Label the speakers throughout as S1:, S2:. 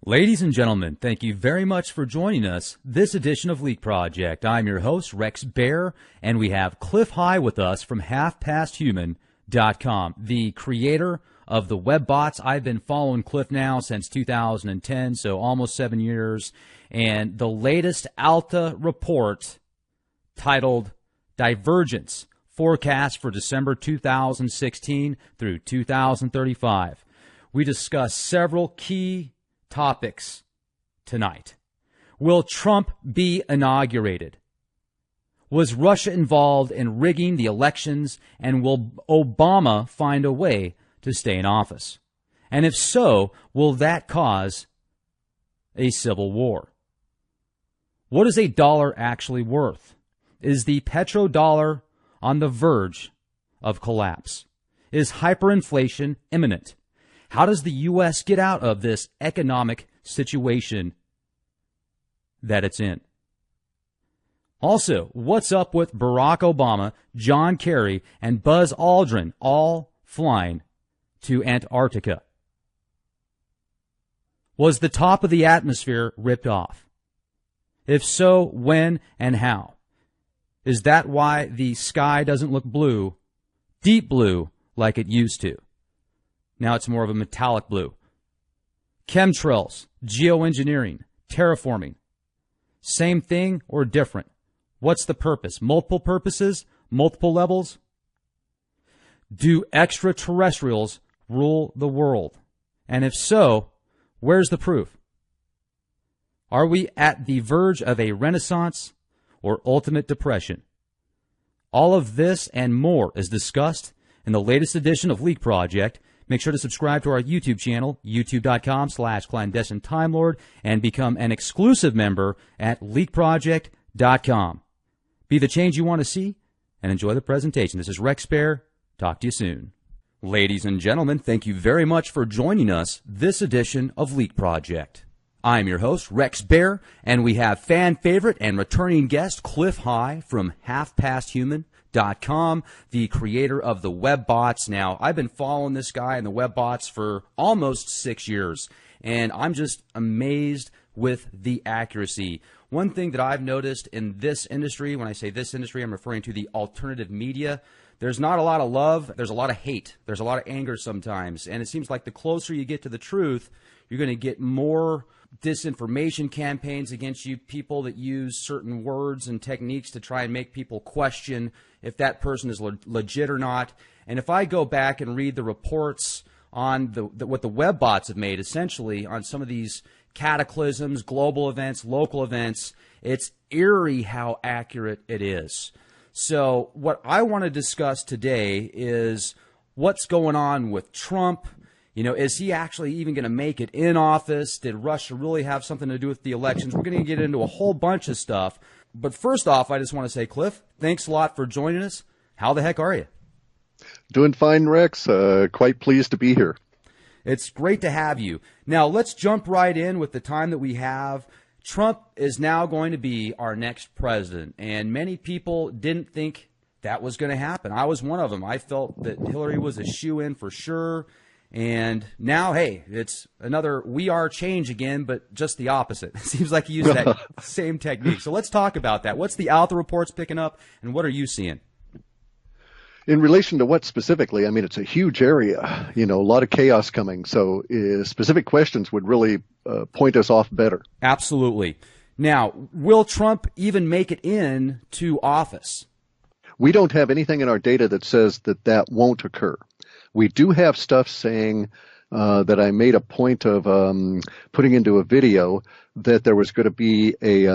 S1: Ladies and gentlemen, thank you very much for joining us this edition of Leak Project. I'm your host, Rex Bear, and we have Clif with us from halfpasthuman.com, the creator of the Webbots. I've been following Clif now since 2010, so almost 7 years, and the latest Alta report titled Divergence, Forecast for December 2016 through 2035. We discuss several key topics tonight. Will Trump be inaugurated? Was Russia involved in rigging the elections, and will Obama find a way to stay in office? And if so, will that cause a civil war? What is a dollar actually worth? Is the petrodollar on the verge of collapse? Is hyperinflation imminent? How does the U.S. get out of this economic situation that it's in? Also, what's up with Barack Obama, John Kerry, and Buzz Aldrin all flying to Antarctica? Was the top of the atmosphere ripped off? If so, when and how? Is that why the sky doesn't look blue, deep blue, like it used to? Now it's more of a metallic blue. Chemtrails, geoengineering, terraforming. Same thing or different? What's the purpose? Multiple purposes? Multiple levels? Do extraterrestrials rule the world? And if so, where's the proof? Are we at the verge of a renaissance or ultimate depression? All of this and more is discussed in the latest edition of Leak Project. Make sure to subscribe to our YouTube channel, youtube.com/clandestine Time Lord, and become an exclusive member at leakproject.com. Be the change you want to see, and enjoy the presentation. This is Rex Bear. Talk to you soon. Ladies and gentlemen, thank you very much for joining us this edition of Leak Project. I'm your host, Rex Bear, and we have fan favorite and returning guest Clif from halfpasthuman.com, the creator of the Webbots. Now, I've been following this guy and the Webbots for almost 6 years, and I'm just amazed with the accuracy. One thing that I've noticed in this industry, when I say this industry, I'm referring to the alternative media, there's not a lot of love, there's a lot of hate, there's a lot of anger sometimes, and it seems like the closer you get to the truth, you're going to get more disinformation campaigns against you, people that use certain words and techniques to try and make people question if that person is legit or not. And if I go back and read the reports on what the Webbots have made, essentially on some of these cataclysms, global events, local events, it's eerie how accurate it is. So what I want to discuss today is what's going on with Trump. You know, is he actually even going to make it in office? Did Russia really have something to do with the elections? We're going to get into a whole bunch of stuff. But first off, I just want to say, Clif, thanks a lot for joining us. How the heck are you?
S2: Doing fine, Rex. Quite pleased to be here.
S1: It's great to have you. Now, let's jump right in with the time that we have. Trump is now going to be our next president, and many people didn't think that was going to happen. I was one of them. I felt that Hillary was a shoo-in for sure. And now, hey, it's another we are change again, but just the opposite. It seems like he used that same technique. So let's talk about that. What's the Alta reports picking up, and what are you seeing?
S2: In relation to what specifically, I mean, it's a huge area, a lot of chaos coming. So specific questions would really point us off better.
S1: Absolutely. Now, will Trump even make it into office?
S2: We don't have anything in our data that says that won't occur. We do have stuff saying that I made a point of putting into a video that there was going to be a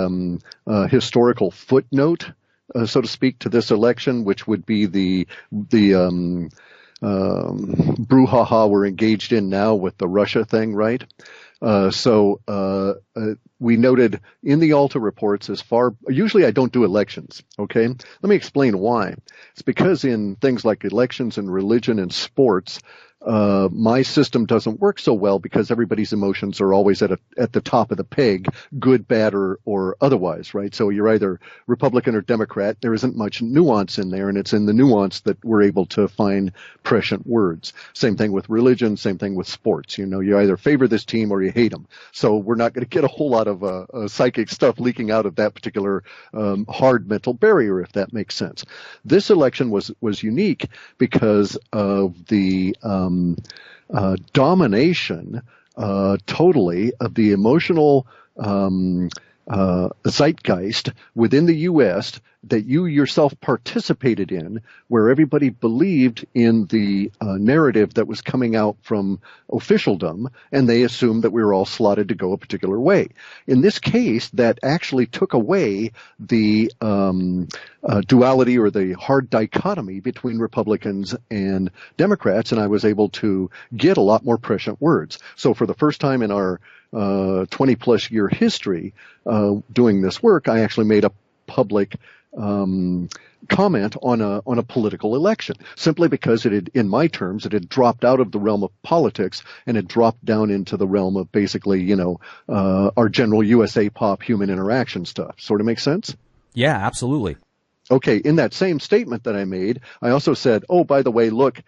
S2: historical footnote, so to speak, to this election, which would be the brouhaha we're engaged in now with the Russia thing, right? We noted in the Alta reports usually I don't do elections, okay? Let me explain why. It's because in things like elections and religion and sports, my system doesn't work so well because everybody's emotions are always at the top of the peg, good, bad, or otherwise, right? So you're either Republican or Democrat. There isn't much nuance in there, and it's in the nuance that we're able to find prescient words. Same thing with religion, same thing with sports. You know, you either favor this team or you hate them. So we're not going to get a whole lot of psychic stuff leaking out of that particular hard mental barrier, if that makes sense. This election was unique because of the domination totally of the emotional zeitgeist within the U.S. that you yourself participated in, where everybody believed in the narrative that was coming out from officialdom, and they assumed that we were all slotted to go a particular way. In this case, that actually took away the duality or the hard dichotomy between Republicans and Democrats, and I was able to get a lot more prescient words. So for the first time in our 20-plus year history doing this work, I actually made a public comment on a political election, simply because it had, in my terms, it had dropped out of the realm of politics and had dropped down into the realm of basically, you know, our general USA pop human interaction stuff. Sort of makes sense?
S1: Yeah, absolutely.
S2: Okay, in that same statement that I made, I also said, oh, by the way, look,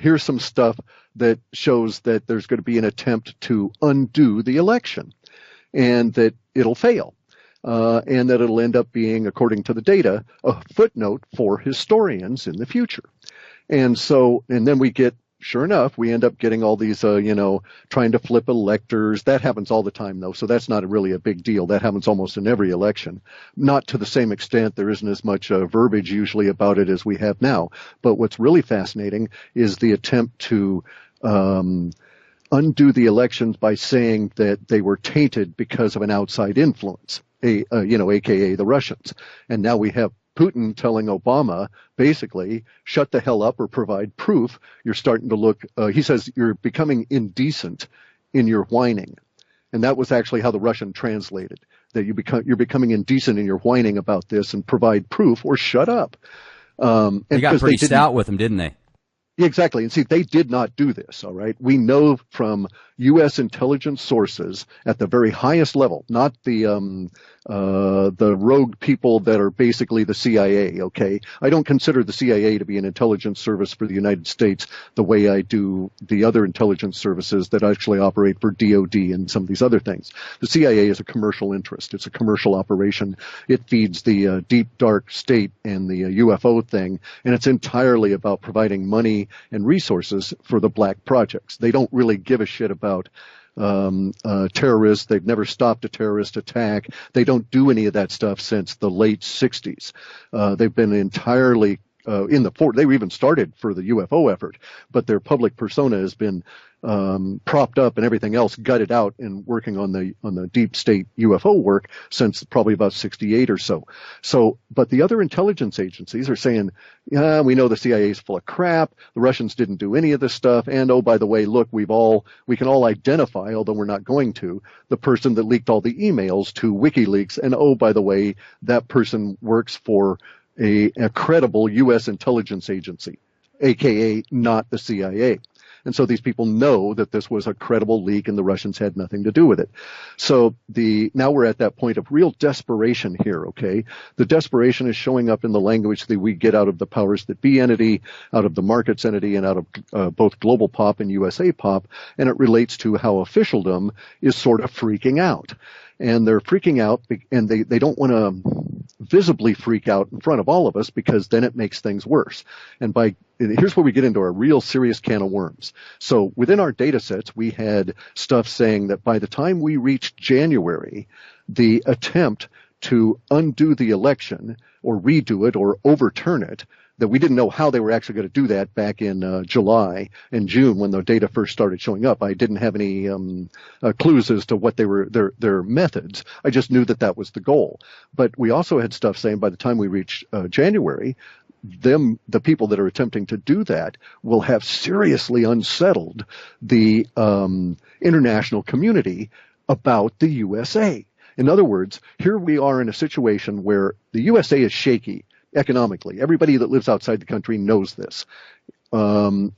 S2: here's some stuff that shows that there's going to be an attempt to undo the election and that it'll fail. And that it'll end up being, according to the data, a footnote for historians in the future. And so, and then we get, sure enough, we end up getting all these, trying to flip electors. That happens all the time, though, so that's not really a big deal. That happens almost in every election. Not to the same extent. There isn't as much verbiage usually about it as we have now. But what's really fascinating is the attempt to undo the elections by saying that they were tainted because of an outside influence. AKA the Russians. And now we have Putin telling Obama, basically, shut the hell up or provide proof. You're starting to look, he says, you're becoming indecent in your whining. And that was actually how the Russian translated, that you're becoming indecent in your whining about this and provide proof or shut up.
S1: They got pretty stout with him, didn't they?
S2: Exactly. And see, they did not do this, all right? We know from U.S. intelligence sources at the very highest level, not the rogue people that are basically the CIA, okay? I don't consider the CIA to be an intelligence service for the United States the way I do the other intelligence services that actually operate for DOD and some of these other things. The CIA is a commercial interest. It's a commercial operation. It feeds the deep, dark state and the UFO thing, and it's entirely about providing money and resources for the black projects. They don't really give a shit about terrorists. They've never stopped a terrorist attack. They don't do any of that stuff since the late 60s. They've been entirely they were even started for the UFO effort, but their public persona has been propped up and everything else gutted out and working on the deep state UFO work since probably about 68 or so. So, but the other intelligence agencies are saying, yeah, we know the CIA is full of crap. The Russians didn't do any of this stuff. And oh, by the way, look, we can all identify, although we're not going to, the person that leaked all the emails to WikiLeaks. And oh, by the way, that person works for a credible U.S. intelligence agency, aka not the CIA. And so these people know that this was a credible leak and the Russians had nothing to do with it. So now we're at that point of real desperation here, okay? The desperation is showing up in the language that we get out of the powers that be entity, out of the markets entity, and out of both global pop and USA pop, and it relates to how officialdom is sort of freaking out. And they're freaking out, and they don't want to visibly freak out in front of all of us because then it makes things worse. And here's where we get into a real serious can of worms. So within our data sets, we had stuff saying that by the time we reached January, the attempt to undo the election or redo it or overturn it, that we didn't know how they were actually going to do that back in July and June when the data first started showing up. I didn't have any clues as to what they were their methods. I just knew that was the goal. But we also had stuff saying by the time we reached January, the people that are attempting to do that will have seriously unsettled the international community about the USA. In other words, here we are in a situation where the USA is shaky economically. Everybody that lives outside the country knows this.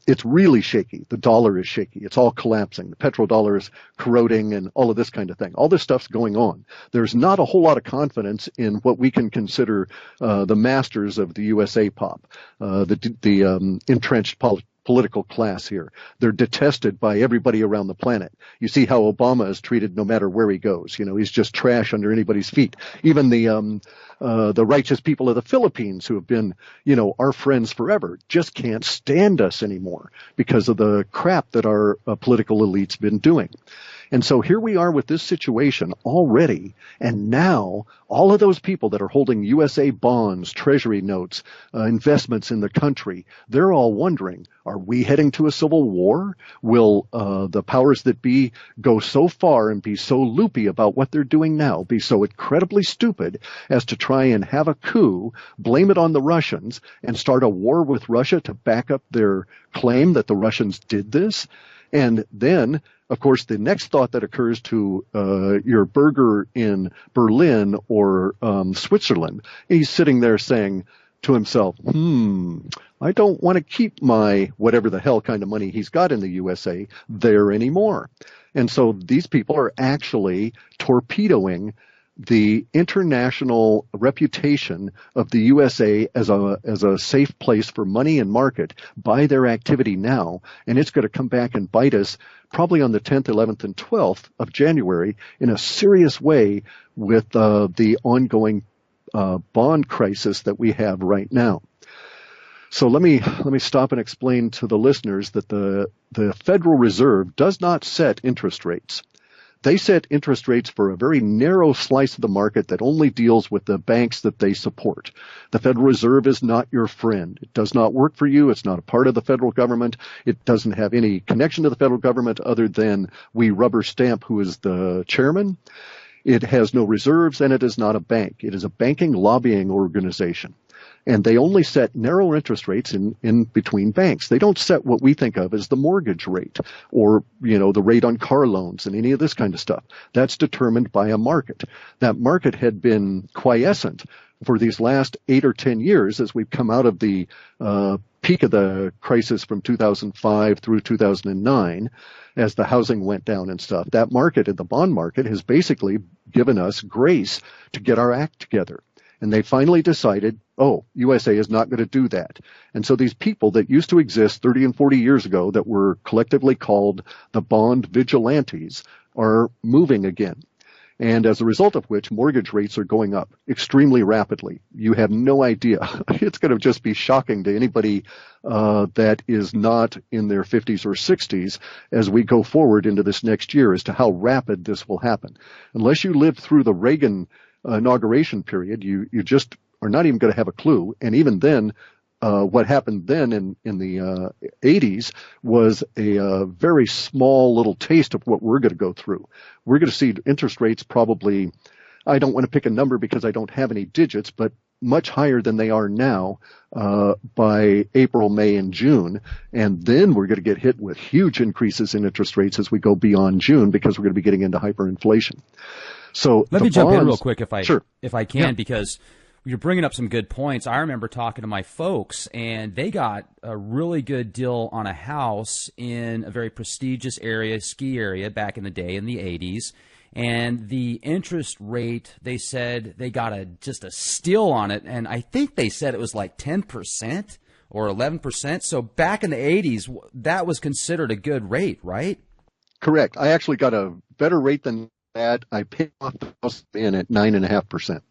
S2: it's really shaky. The dollar is shaky. It's all collapsing. The petrodollar is corroding and all of this kind of thing. All this stuff's going on. There's not a whole lot of confidence in what we can consider the masters of the USA pop, the entrenched political class here. They're detested by everybody around the planet. You see how Obama is treated no matter where he goes. You know, he's just trash under anybody's feet. Even the righteous people of the Philippines, who have been, you know, our friends forever, just can't stand us anymore because of the crap that our political elite's been doing. And so here we are with this situation already, and now all of those people that are holding USA bonds, treasury notes, investments in the country, they're all wondering, are we heading to a civil war? Will the powers that be go so far and be so loopy about what they're doing now, be so incredibly stupid as to try and have a coup, blame it on the Russians, and start a war with Russia to back up their claim that the Russians did this? And then, of course, the next thought that occurs to your burger in Berlin or Switzerland, he's sitting there saying to himself, I don't want to keep my whatever the hell kind of money he's got in the USA there anymore. And so these people are actually torpedoing the international reputation of the USA as a safe place for money and market by their activity now, and it's going to come back and bite us probably on the 10th, 11th, and 12th of January in a serious way with the ongoing bond crisis that we have right now. So let me stop and explain to the listeners that the Federal Reserve does not set interest rates. They set interest rates for a very narrow slice of the market that only deals with the banks that they support. The Federal Reserve is not your friend. It does not work for you. It's not a part of the federal government. It doesn't have any connection to the federal government other than we rubber stamp who is the chairman. It has no reserves, and it is not a bank. It is a banking lobbying organization. And they only set narrow interest rates in between banks. They don't set what we think of as the mortgage rate or, you know, the rate on car loans and any of this kind of stuff. That's determined by a market. That market had been quiescent for these last 8 or 10 years as we've come out of the peak of the crisis from 2005 through 2009 as the housing went down and stuff. That market, the bond market, has basically given us grace to get our act together. And they finally decided, USA is not going to do that. And so these people that used to exist 30 and 40 years ago that were collectively called the bond vigilantes are moving again. And as a result of which, mortgage rates are going up extremely rapidly. You have no idea. It's going to just be shocking to anybody that is not in their 50s or 60s as we go forward into this next year as to how rapid this will happen. Unless you lived through the Reagan inauguration period, you just are not even going to have a clue. And even then, what happened then in the 80s was a very small little taste of what we're going to go through. We're going to see interest rates probably, I don't want to pick a number because I don't have any digits, but much higher than they are now by April, May, and June. And then we're going to get hit with huge increases in interest rates as we go beyond June because we're going to be getting into hyperinflation. So
S1: let me jump in real quick if I can,
S2: yeah.
S1: Because you're bringing up some good points. I remember talking to my folks, and they got a really good deal on a house in a very prestigious area, ski area, back in the day in the 80s. And the interest rate, they said they got just a steal on it, and I think they said it was like 10% or 11%. So back in the 80s, that was considered a good rate, right?
S2: Correct. I actually got a better rate than that. I paid off the house in at 9.5%.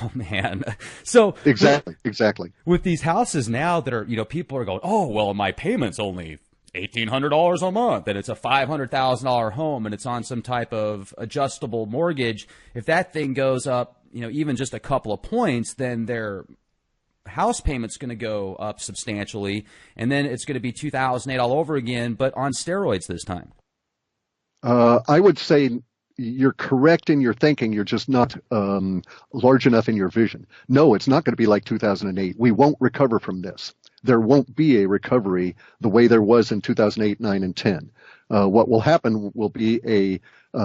S1: Oh man. So
S2: exactly.
S1: With these houses now that are, people are going, oh, well, my payment's only $1,800 a month and it's a $500,000 home and it's on some type of adjustable mortgage. If that thing goes up, even just a couple of points, then their house payment's going to go up substantially. And then it's going to be 2008 all over again, but on steroids this time.
S2: I would say you're correct in your thinking. You're just not large enough in your vision. No, it's not going to be like 2008. We won't recover from this. There won't be a recovery the way there was in 2008, 9, and 10. What will happen will be a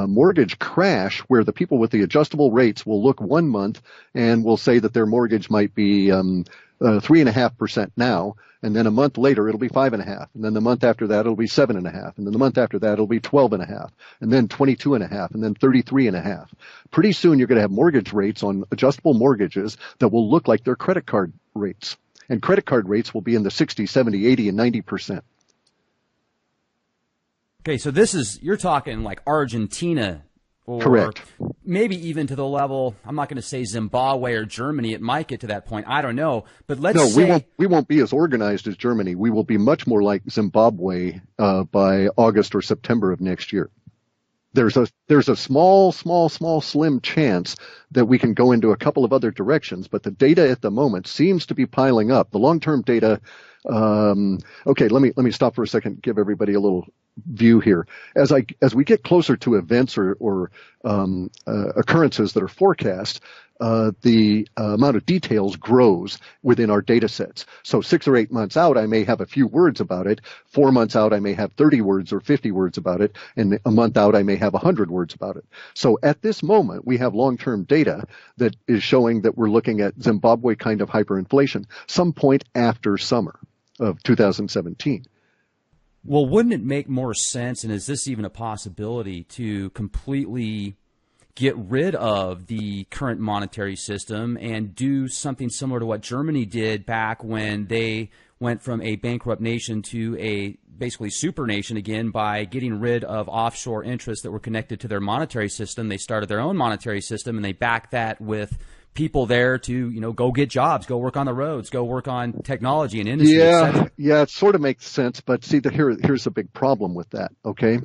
S2: mortgage crash where the people with the adjustable rates will look 1 month and will say that their mortgage might be 3.5% now, and then a month later it'll be 5.5%, and then the month after that it'll be 7.5%, and then the month after that it'll be 12.5%, and then 22.5%, and then 33.5%. Pretty soon you're going to have mortgage rates on adjustable mortgages that will look like their credit card rates, and credit card rates will be in the 60, 70, 80, and 90%.
S1: Okay, so you're talking like Argentina, or
S2: correct,
S1: maybe even to the level, I'm not going to say Zimbabwe or Germany. It might get to that point. I don't know. But let's say
S2: we won't be as organized as Germany. We will be much more like Zimbabwe by August or September of next year. There's a small, slim chance that we can go into a couple of other directions, but the data at the moment seems to be piling up. The long-term data. Okay, let me stop for a second. Give everybody a little view here. As we get closer to events or occurrences that are forecast, the amount of details grows within our data sets. So 6 or 8 months out, I may have a few words about it. 4 months out, I may have 30 words or 50 words about it. And a month out, I may have 100 words about it. So at this moment, we have long-term data that is showing that we're looking at Zimbabwe kind of hyperinflation some point after summer of 2017.
S1: Well, wouldn't it make more sense, and is this even a possibility, to completely get rid of the current monetary system and do something similar to what Germany did back when they went from a bankrupt nation to a basically super nation again by getting rid of offshore interests that were connected to their monetary system? They started their own monetary system, and they backed that with people there to, go get jobs, go work on the roads, go work on technology and industry.
S2: Yeah, it sort of makes sense, but see, here's a big problem with that, okay?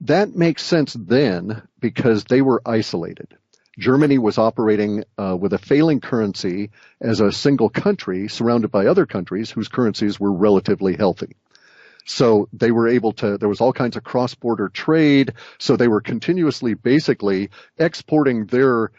S2: That makes sense then because they were isolated. Germany was operating with a failing currency as a single country surrounded by other countries whose currencies were relatively healthy. So they were able to, there was all kinds of cross-border trade, so they were continuously basically exporting their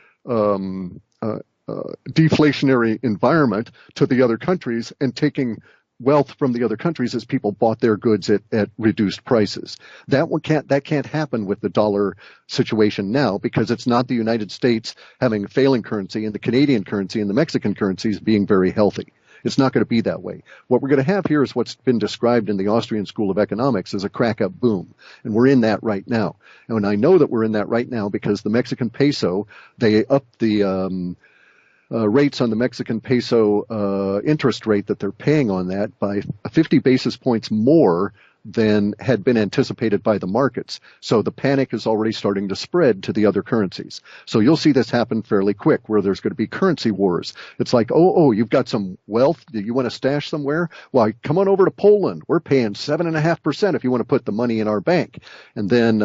S2: deflationary environment to the other countries and taking wealth from the other countries as people bought their goods at reduced prices. That can't happen with the dollar situation now because it's not the United States having a failing currency and the Canadian currency and the Mexican currencies being very healthy. It's not going to be that way. What we're going to have here is what's been described in the Austrian School of Economics as a crack-up boom, and we're in that right now. And I know that we're in that right now because the Mexican peso, they upped the rates on the Mexican peso interest rate that they're paying on that by 50 basis points more than had been anticipated by the markets. So the panic is already starting to spread to the other currencies. So you'll see this happen fairly quick where there's going to be currency wars. It's like, you've got some wealth that you want to stash somewhere? Well, come on over to Poland. We're paying 7.5% if you want to put the money in our bank. And then,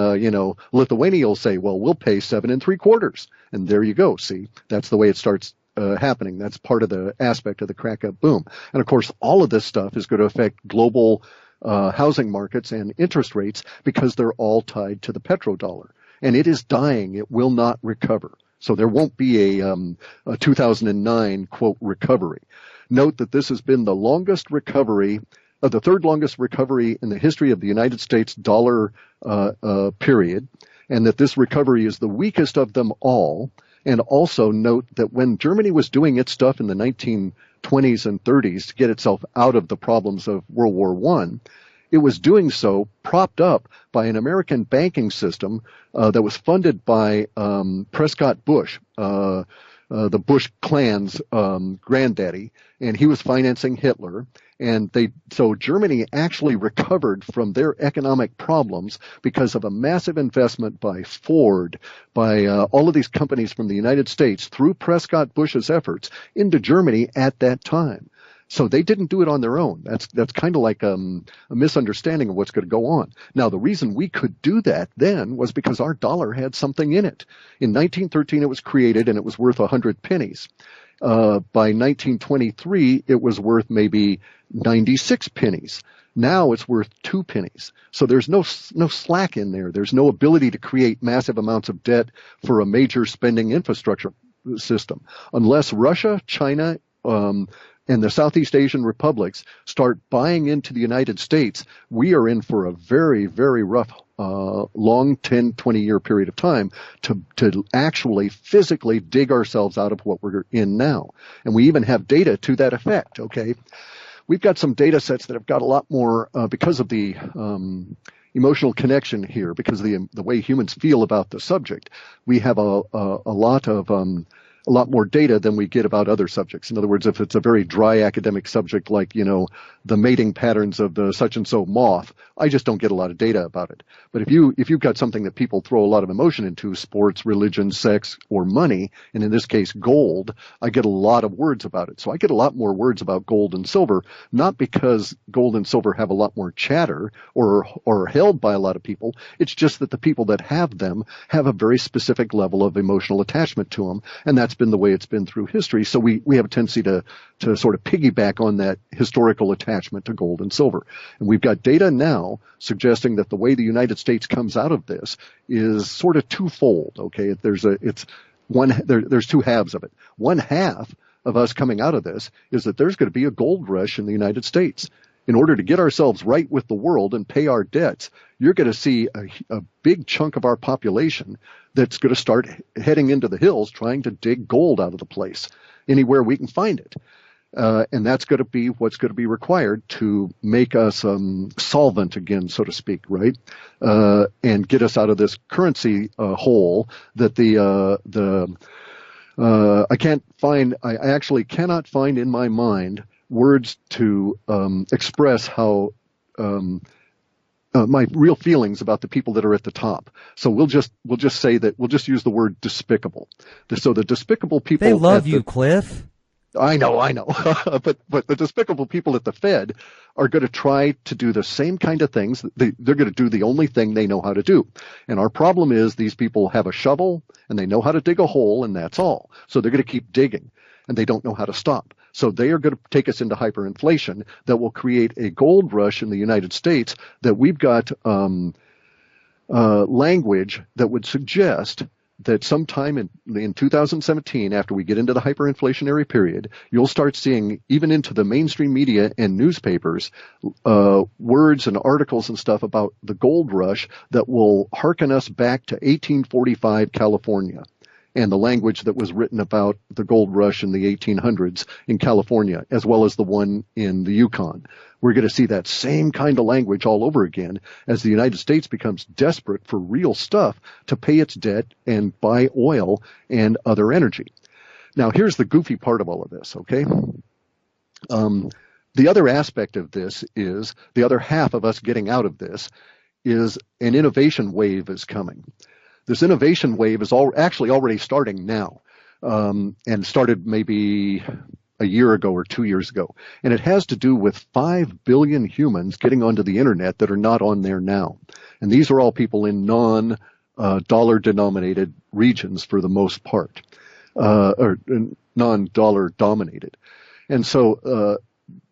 S2: Lithuania will say, well, we'll pay 7.75%. And there you go. See, that's the way it starts happening. That's part of the aspect of the crack-up boom. And of course, all of this stuff is going to affect global housing markets and interest rates because they're all tied to the petrodollar. And it is dying. It will not recover. So there won't be a 2009, quote, recovery. Note that this has been the longest recovery, the third longest recovery in the history of the United States dollar period, and that this recovery is the weakest of them all. And also note that when Germany was doing its stuff in the 1920s and 30s to get itself out of the problems of World War I, it was doing so propped up by an American banking system that was funded by Prescott Bush, the Bush clan's granddaddy, and he was financing Hitler. And so Germany actually recovered from their economic problems because of a massive investment by Ford, by all of these companies from the United States through Prescott Bush's efforts into Germany at that time. So they didn't do it on their own. That's kind of like a misunderstanding of what's going to go on. Now, the reason we could do that then was because our dollar had something in it. In 1913, it was created and it was worth 100 pennies. By 1923, it was worth maybe 96 pennies. Now it's worth 2 pennies. So there's no slack in there. There's no ability to create massive amounts of debt for a major spending infrastructure system. Unless Russia, China, and and the Southeast Asian republics start buying into the United States, we are in for a very, very rough, long 10, 20-year period of time to actually physically dig ourselves out of what we're in now. And we even have data to that effect, okay? We've got some data sets that have got a lot more, because of the emotional connection here, because of the way humans feel about the subject. We have a lot more data than we get about other subjects. In other words, if it's a very dry academic subject like, the mating patterns of the such and so moth, I just don't get a lot of data about it. But if you've got something that people throw a lot of emotion into, sports, religion, sex, or money, and in this case gold, I get a lot of words about it. So I get a lot more words about gold and silver, not because gold and silver have a lot more chatter or are held by a lot of people. It's just that the people that have them have a very specific level of emotional attachment to them, and that's been the way it's been through history. So we have a tendency to sort of piggyback on that historical attachment to gold and silver. And we've got data now suggesting that the way the United States comes out of this is sort of twofold, okay? There's two halves of it. One half of us coming out of this is that there's going to be a gold rush in the United States. In order to get ourselves right with the world and pay our debts, you're going to see a big chunk of our population that's going to start heading into the hills trying to dig gold out of the place, anywhere we can find it. And that's going to be what's going to be required to make us solvent again, so to speak, right? And get us out of this currency hole that I actually cannot find in my mind words to express how my real feelings about the people that are at the top. So we'll just say that we'll just use the word despicable. So the despicable people.
S1: They love you, Clif.
S2: I know. but the despicable people at the Fed are going to try to do the same kind of things. They're going to do the only thing they know how to do. And our problem is these people have a shovel and they know how to dig a hole, and that's all. So they're going to keep digging, and they don't know how to stop. So they are going to take us into hyperinflation that will create a gold rush in the United States that we've got language that would suggest that sometime in 2017, after we get into the hyperinflationary period, you'll start seeing, even into the mainstream media and newspapers, words and articles and stuff about the gold rush that will hearken us back to 1845 California and the language that was written about the gold rush in the 1800s in California, as well as the one in the Yukon. We're going to see that same kind of language all over again as the United States becomes desperate for real stuff to pay its debt and buy oil and other energy. Now, here's the goofy part of all of this, okay? The other aspect of this is, the other half of us getting out of this is an innovation wave is coming. This innovation wave is actually already starting now, and started maybe a year ago or 2 years ago. And it has to do with 5 billion humans getting onto the internet that are not on there now. And these are all people in non-dollar denominated regions for the most part, or non-dollar dominated. And so,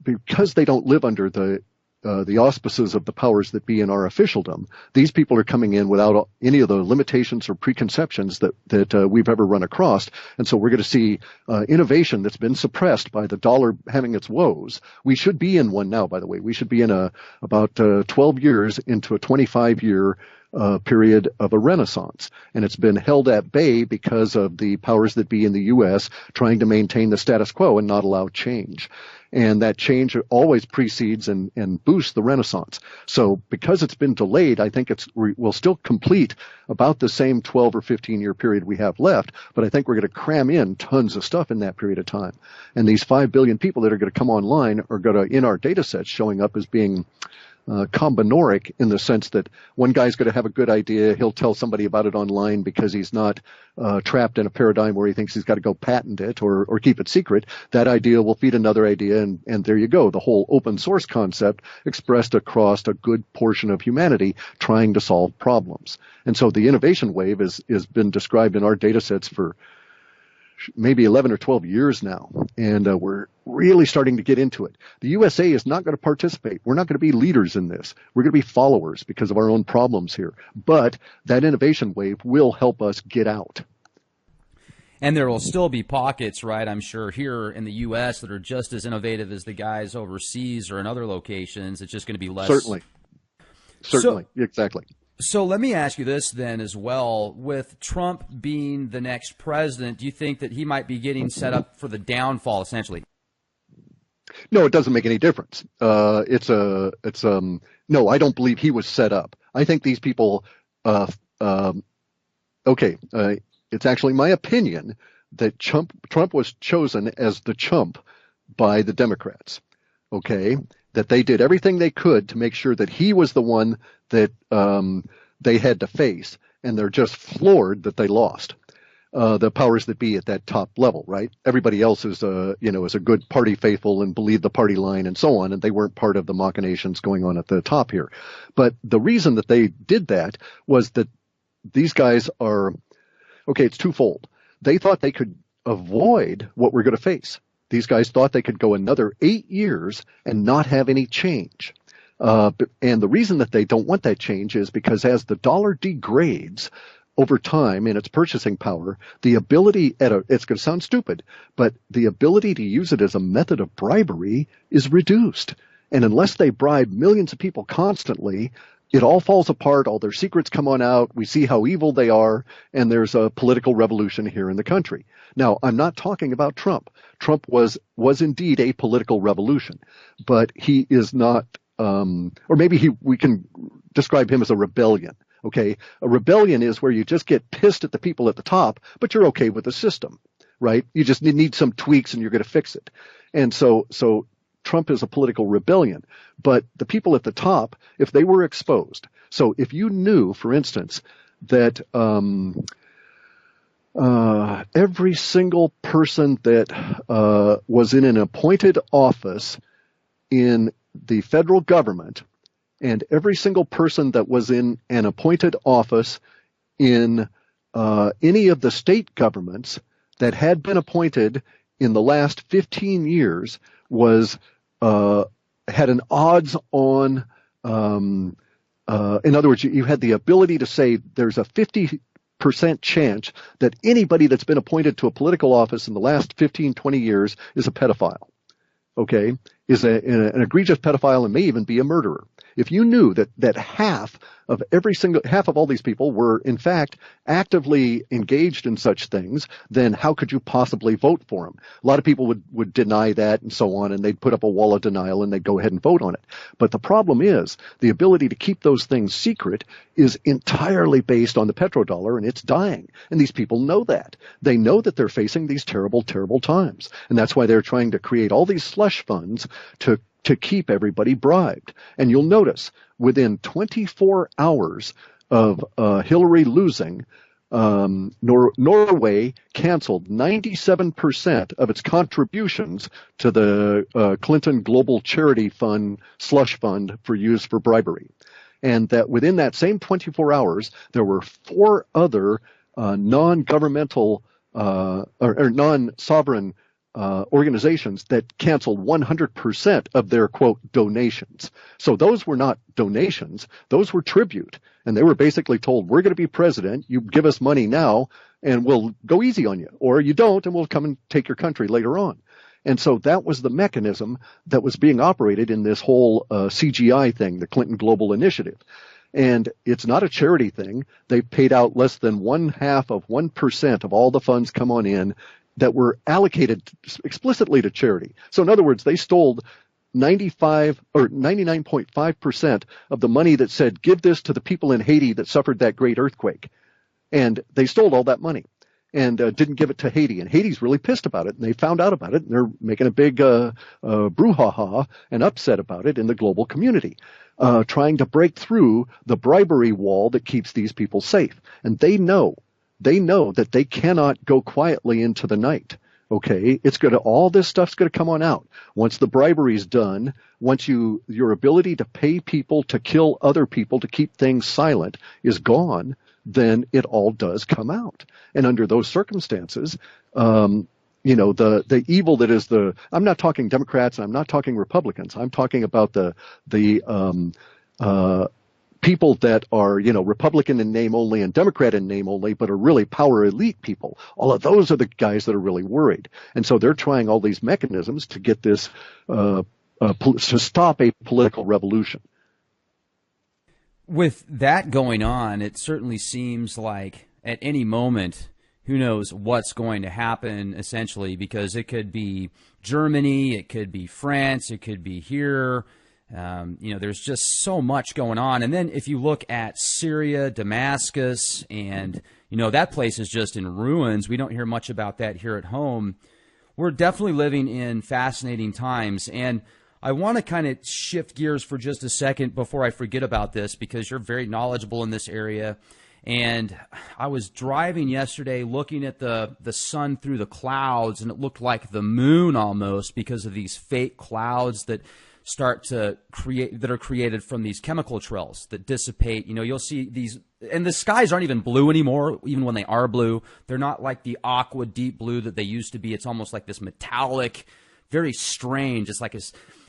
S2: because they don't live under the auspices of the powers that be in our officialdom, these people are coming in without any of the limitations or preconceptions that we've ever run across. And so we're going to see innovation that's been suppressed by the dollar having its woes. We should be in one now, by the way. We should be in about 12 years into a 25-year period of a renaissance. And it's been held at bay because of the powers that be in the U.S. trying to maintain the status quo and not allow change. And that change always precedes and boosts the Renaissance. So because it's been delayed, I think we'll still complete about the same 12 or 15-year period we have left, but I think we're going to cram in tons of stuff in that period of time. And these 5 billion people that are going to come online are going to, in our data sets, showing up as being combinoric, in the sense that one guy's going to have a good idea. He'll tell somebody about it online because he's not trapped in a paradigm where he thinks he's got to go patent it or keep it secret. That idea will feed another idea, and there you go. The whole open source concept expressed across a good portion of humanity trying to solve problems. And so the innovation wave has been described in our data sets for maybe 11 or 12 years now, and we're really starting to get into it. The USA is not going to participate. We're not going to be leaders in this. We're going to be followers because of our own problems here. But that innovation wave will help us get out.
S1: And there will still be pockets, right, I'm sure, here in the U.S. that are just as innovative as the guys overseas or in other locations. It's just going to be less.
S2: Certainly, exactly.
S1: So let me ask you this then as well. With Trump being the next president, do you think that he might be getting set up for the downfall, essentially?
S2: No, it doesn't make any difference. No, I don't believe he was set up. I think these people, it's actually my opinion that Trump was chosen as the chump by the Democrats. Okay, that they did everything they could to make sure that he was the one that they had to face, and they're just floored that they lost. The powers that be at that top level, right? Everybody else is a good party faithful and believed the party line and so on, and they weren't part of the machinations going on at the top here. But the reason that they did that was that these guys are, it's twofold. They thought they could avoid what we're going to face. These guys thought they could go another 8 years and not have any change. And the reason that they don't want that change is because as the dollar degrades over time in its purchasing power, the ability it's going to sound stupid, but the ability to use it as a method of bribery is reduced. And unless they bribe millions of people constantly, it all falls apart. All their secrets come on out. We see how evil they are. And there's a political revolution here in the country. Now, I'm not talking about Trump. Trump was indeed a political revolution, but he is not, or maybe we can describe him as a rebellion. Okay, a rebellion is where you just get pissed at the people at the top, but you're okay with the system, right? You just need some tweaks and you're going to fix it. And so Trump is a political rebellion, but the people at the top, if they were exposed, so if you knew, for instance, that every single person that was in an appointed office in the federal government, and every single person that was in an appointed office in any of the state governments that had been appointed in the last 15 years had an odds-on. In other words, you had the ability to say there's a 50% chance that anybody that's been appointed to a political office in the last 15, 20 years is a pedophile. Okay, is an egregious pedophile and may even be a murderer. If you knew that half of all these people were in fact actively engaged in such things, then how could you possibly vote for them? A lot of people would deny that and so on, and they'd put up a wall of denial and they'd go ahead and vote on it. But the problem is the ability to keep those things secret is entirely based on the petrodollar, and it's dying. And these people know that. They know that they're facing these terrible, terrible times. And that's why they're trying to create all these slush funds to keep everybody bribed. And you'll notice within 24 hours of Hillary losing, Norway canceled 97% of its contributions to the Clinton Global Charity Fund slush fund for use for bribery. And that within that same 24 hours, there were 4 other non-governmental or non-sovereign organizations that canceled 100% of their, quote, donations. So those were not donations. Those were tribute. And they were basically told, we're going to be president. You give us money now and we'll go easy on you. Or you don't and we'll come and take your country later on. And so that was the mechanism that was being operated in this whole CGI thing, the Clinton Global Initiative. And it's not a charity thing. They paid out less than 0.5% of all the funds come on in that were allocated explicitly to charity. So in other words, they stole 99.5% of the money that said, give this to the people in Haiti that suffered that great earthquake. And they stole all that money and didn't give it to Haiti. And Haiti's really pissed about it. And they found out about it. And they're making a big brouhaha and upset about it in the global community, trying to break through the bribery wall that keeps these people safe. And they know that they cannot go quietly into the night. Okay, all this stuff's going to come on out. Once the bribery's done, once your ability to pay people to kill other people to keep things silent is gone, then it all does come out. And under those circumstances, the evil that is I'm not talking Democrats and I'm not talking Republicans. I'm talking about the people that are, Republican in name only and Democrat in name only, but are really power elite people. All of those are the guys that are really worried. And so they're trying all these mechanisms to get this, to stop a political revolution.
S1: With that going on, it certainly seems like at any moment, who knows what's going to happen, essentially, because it could be Germany, it could be France, it could be here. There's just so much going on. And then if you look at Syria, Damascus, and, that place is just in ruins. We don't hear much about that here at home. We're definitely living in fascinating times. And I want to kind of shift gears for just a second before I forget about this, because you're very knowledgeable in this area. And I was driving yesterday looking at the sun through the clouds, and it looked like the moon almost because of these fake clouds that start to that are created from these chemical trails that dissipate. You'll see these, and the skies aren't even blue anymore. Even when they are blue, they're not like the aqua deep blue that they used to be. It's almost like this metallic, very strange. It's like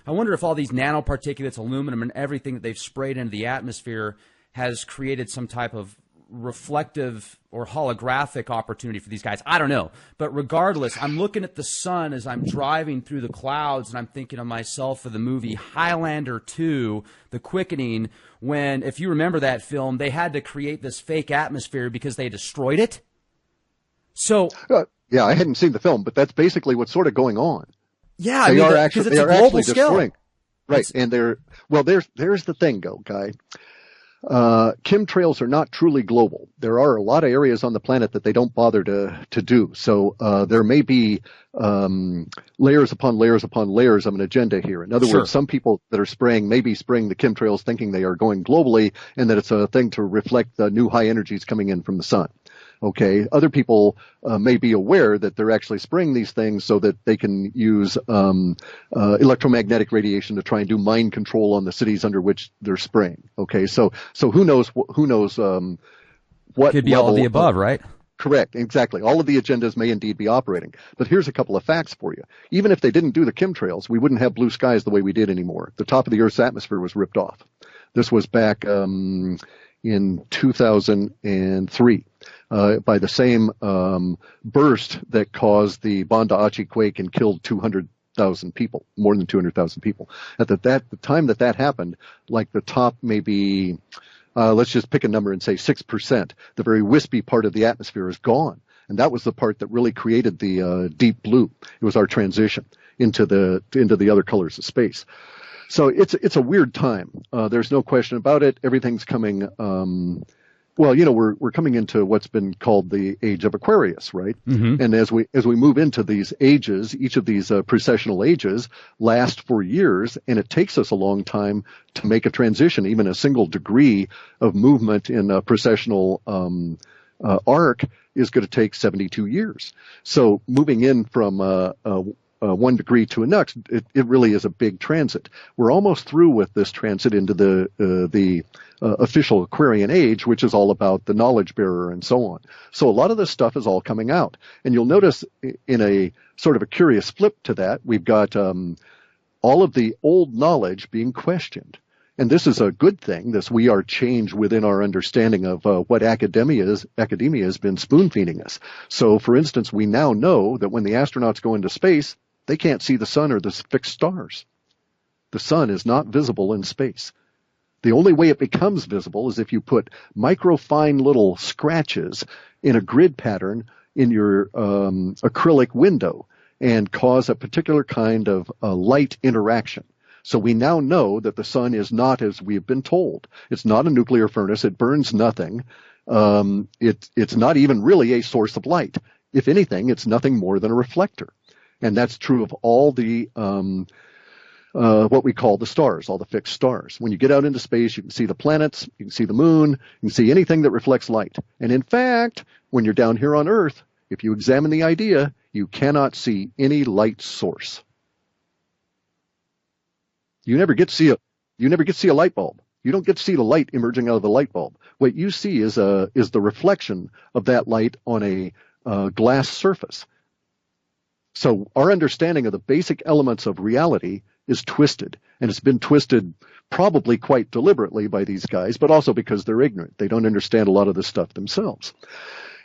S1: I wonder if all these nanoparticulates, aluminum, and everything that they've sprayed into the atmosphere has created some type of reflective or holographic opportunity for these guys. I don't know. But regardless, I'm looking at the sun as I'm driving through the clouds, and I'm thinking of myself for the movie Highlander 2, The Quickening, when, if you remember that film, they had to create this fake atmosphere because they destroyed it. So
S2: yeah, I hadn't seen the film, but that's basically what's sort of going on.
S1: Yeah, they are actually
S2: destroying. Right. And there's the thing, Guy. Chemtrails are not truly global. There are a lot of areas on the planet that they don't bother to do. So there may be layers upon layers upon layers of an agenda here. In other words, some people that are may be spraying the chemtrails thinking they are going globally, and that it's a thing to reflect the new high energies coming in from the sun. Okay. Other people may be aware that they're actually spraying these things so that they can use electromagnetic radiation to try and do mind control on the cities under which they're spraying. Okay. So who knows what
S1: could be all of the above, right?
S2: Correct. Exactly. All of the agendas may indeed be operating. But here's a couple of facts for you. Even if they didn't do the chemtrails, we wouldn't have blue skies the way we did anymore. The top of the Earth's atmosphere was ripped off. This was back in 2003. By the same burst that caused the Banda Aceh quake and killed 200,000 people, more than 200,000 people. At the time that happened, like the top maybe, let's just pick a number and say 6%, the very wispy part of the atmosphere is gone. And that was the part that really created the deep blue. It was our transition into the other colors of space. So it's a weird time. There's no question about it. Everything's coming. We're coming into what's been called the age of Aquarius, right? Mm-hmm. And as we move into these ages, each of these precessional ages last for years, and it takes us a long time to make a transition. Even a single degree of movement in a precessional arc is going to take 72 years. So moving in from 1 degree to a next, it really is a big transit. We're almost through with this transit into the official Aquarian age, which is all about the knowledge bearer and so on. So a lot of this stuff is all coming out. And you'll notice in a sort of a curious flip to that, we've got all of the old knowledge being questioned. And this is a good thing, this we are change within our understanding of what academia has been spoon-feeding us. So, for instance, we now know that when the astronauts go into space, they can't see the sun or the fixed stars. The sun is not visible in space. The only way it becomes visible is if you put microfine little scratches in a grid pattern in your acrylic window and cause a particular kind of light interaction. So we now know that the sun is not as we've been told. It's not a nuclear furnace. It burns nothing. It's not even really a source of light. If anything, it's nothing more than a reflector. And that's true of all the what we call the stars, all the fixed stars. When you get out into space, you can see the planets, you can see the moon, you can see anything that reflects light. And in fact, when you're down here on Earth, if you examine the idea, you cannot see any light source. You never get to see a light bulb. You don't get to see the light emerging out of the light bulb. What you see is the reflection of that light on a glass surface. So our understanding of the basic elements of reality is twisted, and it's been twisted probably quite deliberately by these guys, but also because they're ignorant. They don't understand a lot of this stuff themselves.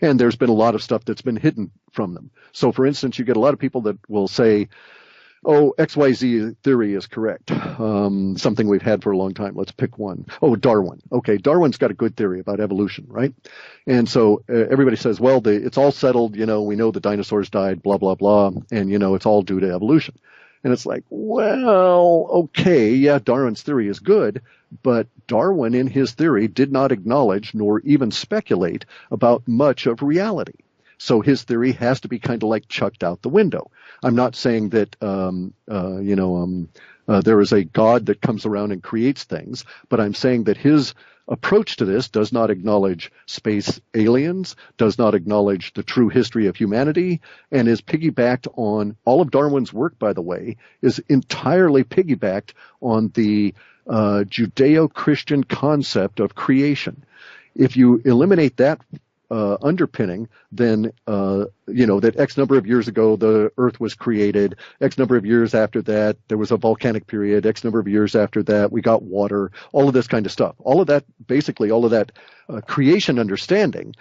S2: And there's been a lot of stuff that's been hidden from them. So, for instance, you get a lot of people that will say, oh, XYZ theory is correct. Something we've had for a long time. Let's pick one. Oh, Darwin. Okay, Darwin's got a good theory about evolution, right? And so everybody says, well, it's all settled. We know the dinosaurs died, blah, blah, blah. And, it's all due to evolution. And it's like, well, okay, yeah, Darwin's theory is good, but Darwin in his theory did not acknowledge nor even speculate about much of reality. So his theory has to be kind of like chucked out the window. I'm not saying that, there is a God that comes around and creates things, but I'm saying that his approach to this does not acknowledge space aliens, does not acknowledge the true history of humanity, and is piggybacked on all of Darwin's work, by the way, is entirely piggybacked on the Judeo-Christian concept of creation. If you eliminate that underpinning, then, that X number of years ago the Earth was created, X number of years after that there was a volcanic period, X number of years after that we got water, all of this kind of stuff. All of that creation understanding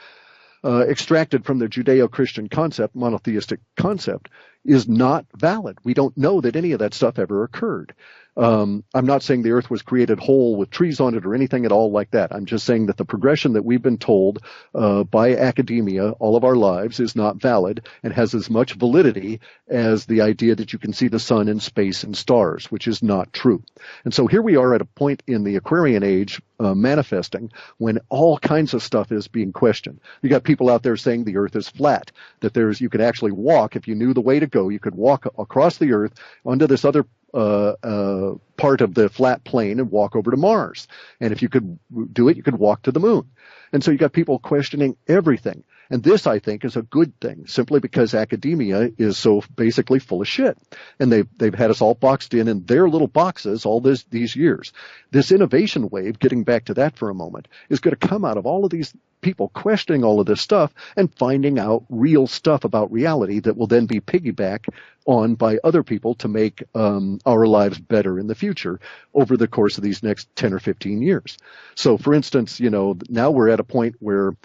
S2: extracted from the Judeo-Christian concept, monotheistic concept, is not valid. We don't know that any of that stuff ever occurred. I'm not saying the Earth was created whole with trees on it or anything at all like that. I'm just saying that the progression that we've been told by academia all of our lives is not valid and has as much validity as the idea that you can see the sun and space and stars, which is not true. And so here we are at a point in the Aquarian age manifesting when all kinds of stuff is being questioned. You got people out there saying the Earth is flat, that you could actually walk, if you knew the way to go, you could walk across the Earth onto this other part of the flat plane and walk over to Mars. And if you could do it, you could walk to the moon. And so you got people questioning everything. And this, I think, is a good thing, simply because academia is so basically full of shit. And they've had us all boxed in their little boxes all these years. This innovation wave, getting back to that for a moment, is going to come out of all of these people questioning all of this stuff and finding out real stuff about reality that will then be piggybacked on by other people to make our lives better in the future over the course of these next 10 or 15 years. So, for instance, now we're at a point where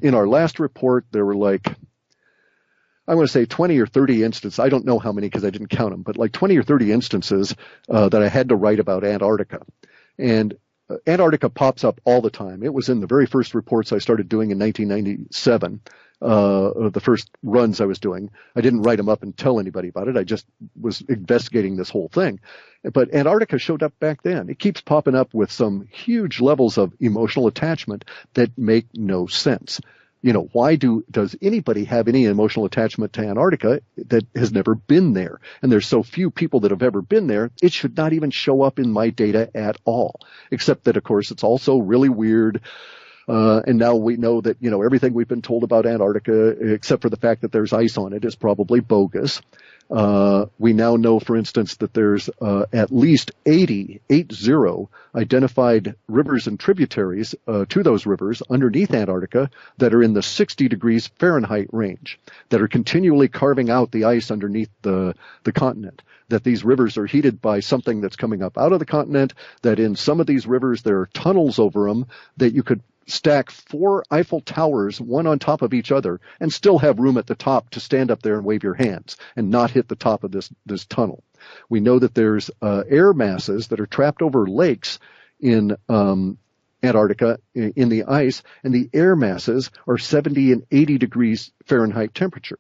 S2: in our last report, there were I want to say 20 or 30 instances. I don't know how many because I didn't count them, but 20 or 30 instances that I had to write about Antarctica. And Antarctica pops up all the time. It was in the very first reports I started doing in 1997, the first runs I was doing. I didn't write them up and tell anybody about it. I just was investigating this whole thing. But Antarctica showed up back then. It keeps popping up with some huge levels of emotional attachment that make no sense. Why does anybody have any emotional attachment to Antarctica that has never been there? And there's so few people that have ever been there, it should not even show up in my data at all. Except that, of course, it's also really weird. And now we know that, everything we've been told about Antarctica, except for the fact that there's ice on it, is probably bogus. We now know, for instance, that there's at least 80 identified rivers and tributaries to those rivers underneath Antarctica that are in the 60 degrees Fahrenheit range, that are continually carving out the ice underneath the continent, that these rivers are heated by something that's coming up out of the continent, that in some of these rivers there are tunnels over them, that you could stack 4 Eiffel Towers, one on top of each other, and still have room at the top to stand up there and wave your hands and not hit the top of this tunnel. We know that there's air masses that are trapped over lakes in Antarctica in the ice, and the air masses are 70 and 80 degrees Fahrenheit temperature.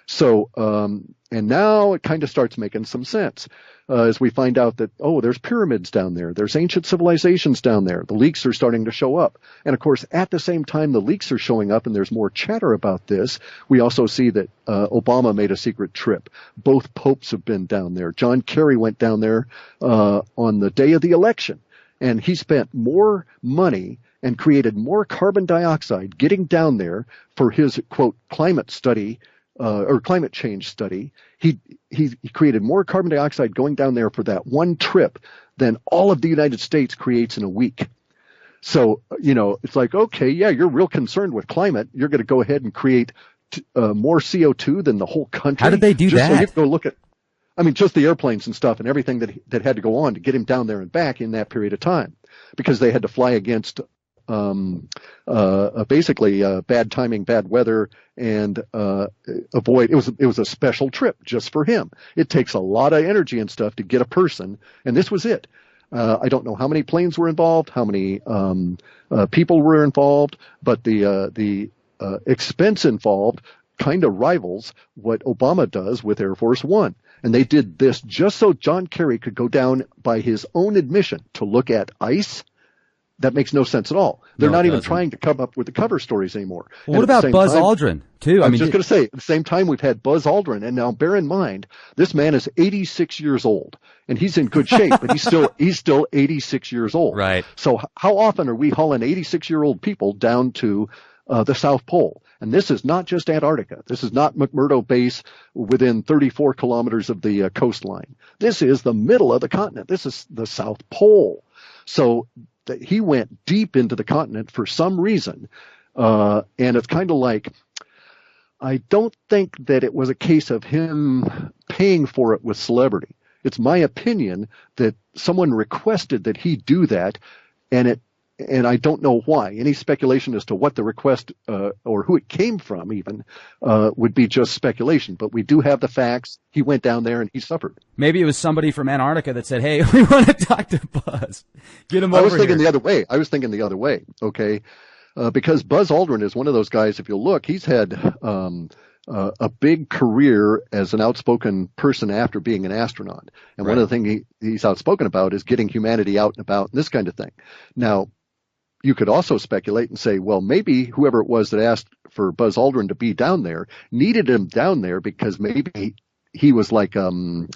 S2: So, and now it kind of starts making some sense. As we find out that, there's pyramids down there. There's ancient civilizations down there. The leaks are starting to show up. And of course, at the same time the leaks are showing up and there's more chatter about this, we also see that Obama made a secret trip. Both popes have been down there. John Kerry went down there on the day of the election. And he spent more money and created more carbon dioxide getting down there for his, quote, climate study, or climate change study. He created more carbon dioxide going down there for that one trip than all of the United States creates in a week. So, it's like, okay, yeah, you're real concerned with climate. You're going to go ahead and create more CO2 than the whole country.
S1: How did they do that?
S2: So you go look at, I mean, just the airplanes and stuff and everything that had to go on to get him down there and back in that period of time, because they had to fly against basically bad timing, bad weather, and avoid. It was a special trip just for him. It takes a lot of energy and stuff to get a person, and this was it. I don't know how many planes were involved, how many people were involved, but the expense involved kind of rivals what Obama does with Air Force One. And they did this just so John Kerry could go down by his own admission to look at ice. That makes no sense at all. They're not even trying to come up with the cover stories anymore.
S1: Well, what about Buzz Aldrin, too?
S2: I was just going to say, at the same time, we've had Buzz Aldrin. And now bear in mind, this man is 86 years old. And he's in good shape, but he's still 86 years old.
S1: Right.
S2: So how often are we hauling 86-year-old people down to the South Pole? And this is not just Antarctica. This is not McMurdo Base within 34 kilometers of the coastline. This is the middle of the continent. This is the South Pole. So he went deep into the continent for some reason. And it's kind of like, I don't think that it was a case of him paying for it with celebrity. It's my opinion that someone requested that he do that, and I don't know why. Any speculation as to what the request or who it came from even would be just speculation. But we do have the facts. He went down there and he suffered.
S1: Maybe it was somebody from Antarctica that said, "Hey, we want to talk to Buzz. Get him over here."
S2: I was thinking the other way. Okay, because Buzz Aldrin is one of those guys. If you look, he's had a big career as an outspoken person after being an astronaut. And one of the things he's outspoken about is getting humanity out and about and this kind of thing. Now, you could also speculate and say, well, maybe whoever it was that asked for Buzz Aldrin to be down there needed him down there because maybe he was like an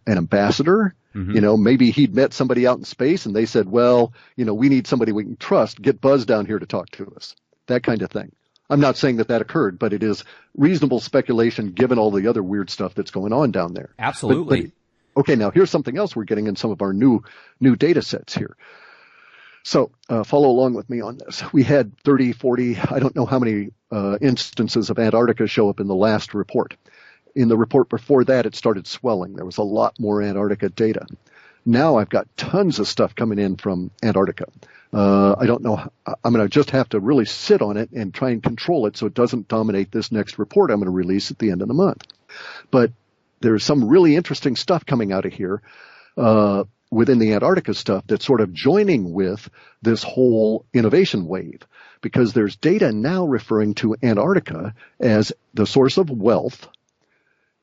S2: ambassador. Mm-hmm. You know, maybe he'd met somebody out in space and they said, well, you know, we need somebody we can trust. Get Buzz down here to talk to us. That kind of thing. I'm not saying that occurred, but it is reasonable speculation given all the other weird stuff that's going on down there.
S1: Absolutely.
S2: But, okay, now here's something else we're getting in some of our new data sets here. So follow along with me on this. We had 30, 40, I don't know how many instances of Antarctica show up in the last report. In the report before that, it started swelling. There was a lot more Antarctica data. Now I've got tons of stuff coming in from Antarctica. I don't know. I'm going to just have to really sit on it and try and control it so it doesn't dominate this next report I'm going to release at the end of the month. But there's some really interesting stuff coming out of here within the Antarctica stuff that's sort of joining with this whole innovation wave, because there's data now referring to Antarctica as the source of wealth,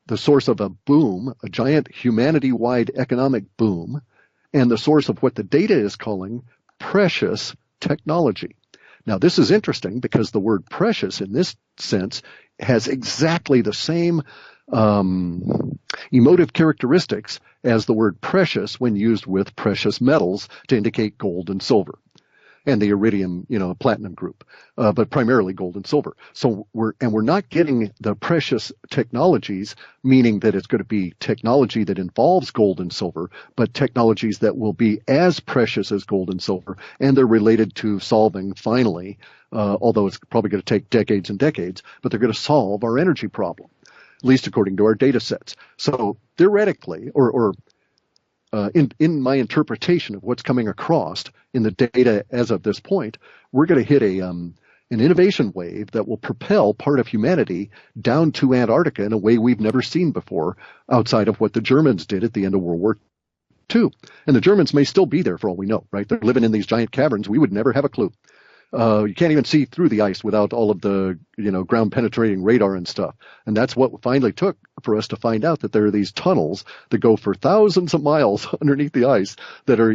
S2: the source of a boom, a giant humanity-wide economic boom, and the source of what the data is calling precious technology. Now, this is interesting because the word precious in this sense has exactly the same emotive characteristics as the word precious when used with precious metals to indicate gold and silver and the iridium, platinum group, but primarily gold and silver. So we're not getting the precious technologies, meaning that it's going to be technology that involves gold and silver, but technologies that will be as precious as gold and silver, and they're related to solving finally, although it's probably going to take decades and decades, but they're going to solve our energy problem, at least according to our data sets. So theoretically, in my interpretation of what's coming across in the data as of this point, we're going to hit an innovation wave that will propel part of humanity down to Antarctica in a way we've never seen before outside of what the Germans did at the end of World War II. And the Germans may still be there for all we know, right? They're living in these giant caverns. We would never have a clue. You can't even see through the ice without all of the, ground penetrating radar and stuff. And that's what finally took for us to find out that there are these tunnels that go for thousands of miles underneath the ice that are,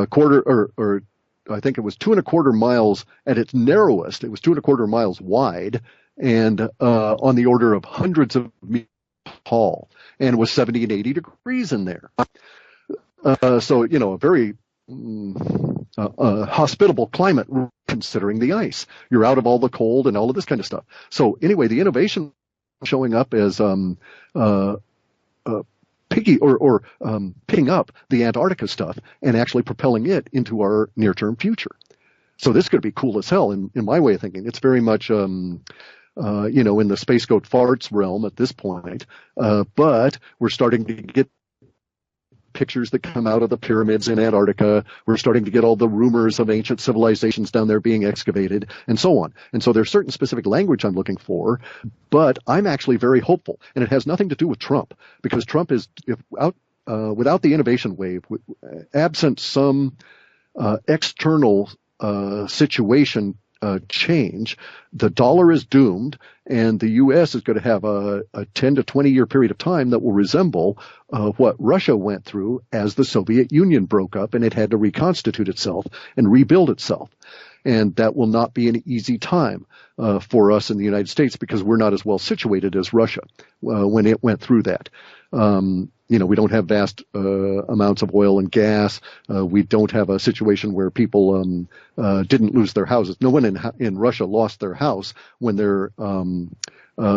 S2: quarter or I think it was 2.25 miles at its narrowest. It was 2.25 miles wide and, on the order of hundreds of meters tall, and it was 70 and 80 degrees in there. So, a very, hospitable climate considering the ice. You're out of all the cold and all of this kind of stuff. So anyway, the innovation showing up as picking up the Antarctica stuff and actually propelling it into our near-term future. So this could be cool as hell in my way of thinking. It's very much in the space goat farts realm at this point. But we're starting to get pictures that come out of the pyramids in Antarctica. We're starting to get all the rumors of ancient civilizations down there being excavated and so on. And so there's certain specific language I'm looking for, but I'm actually very hopeful. And it has nothing to do with Trump, because Trump is without the innovation wave, absent some external situation change, the dollar is doomed, and the U.S. is going to have a 10 to 20 year period of time that will resemble what Russia went through as the Soviet Union broke up and it had to reconstitute itself and rebuild itself. And that will not be an easy time for us in the United States, because we're not as well situated as Russia when it went through that. We don't have vast amounts of oil and gas. We don't have a situation where people didn't lose their houses. No one in Russia lost their house when their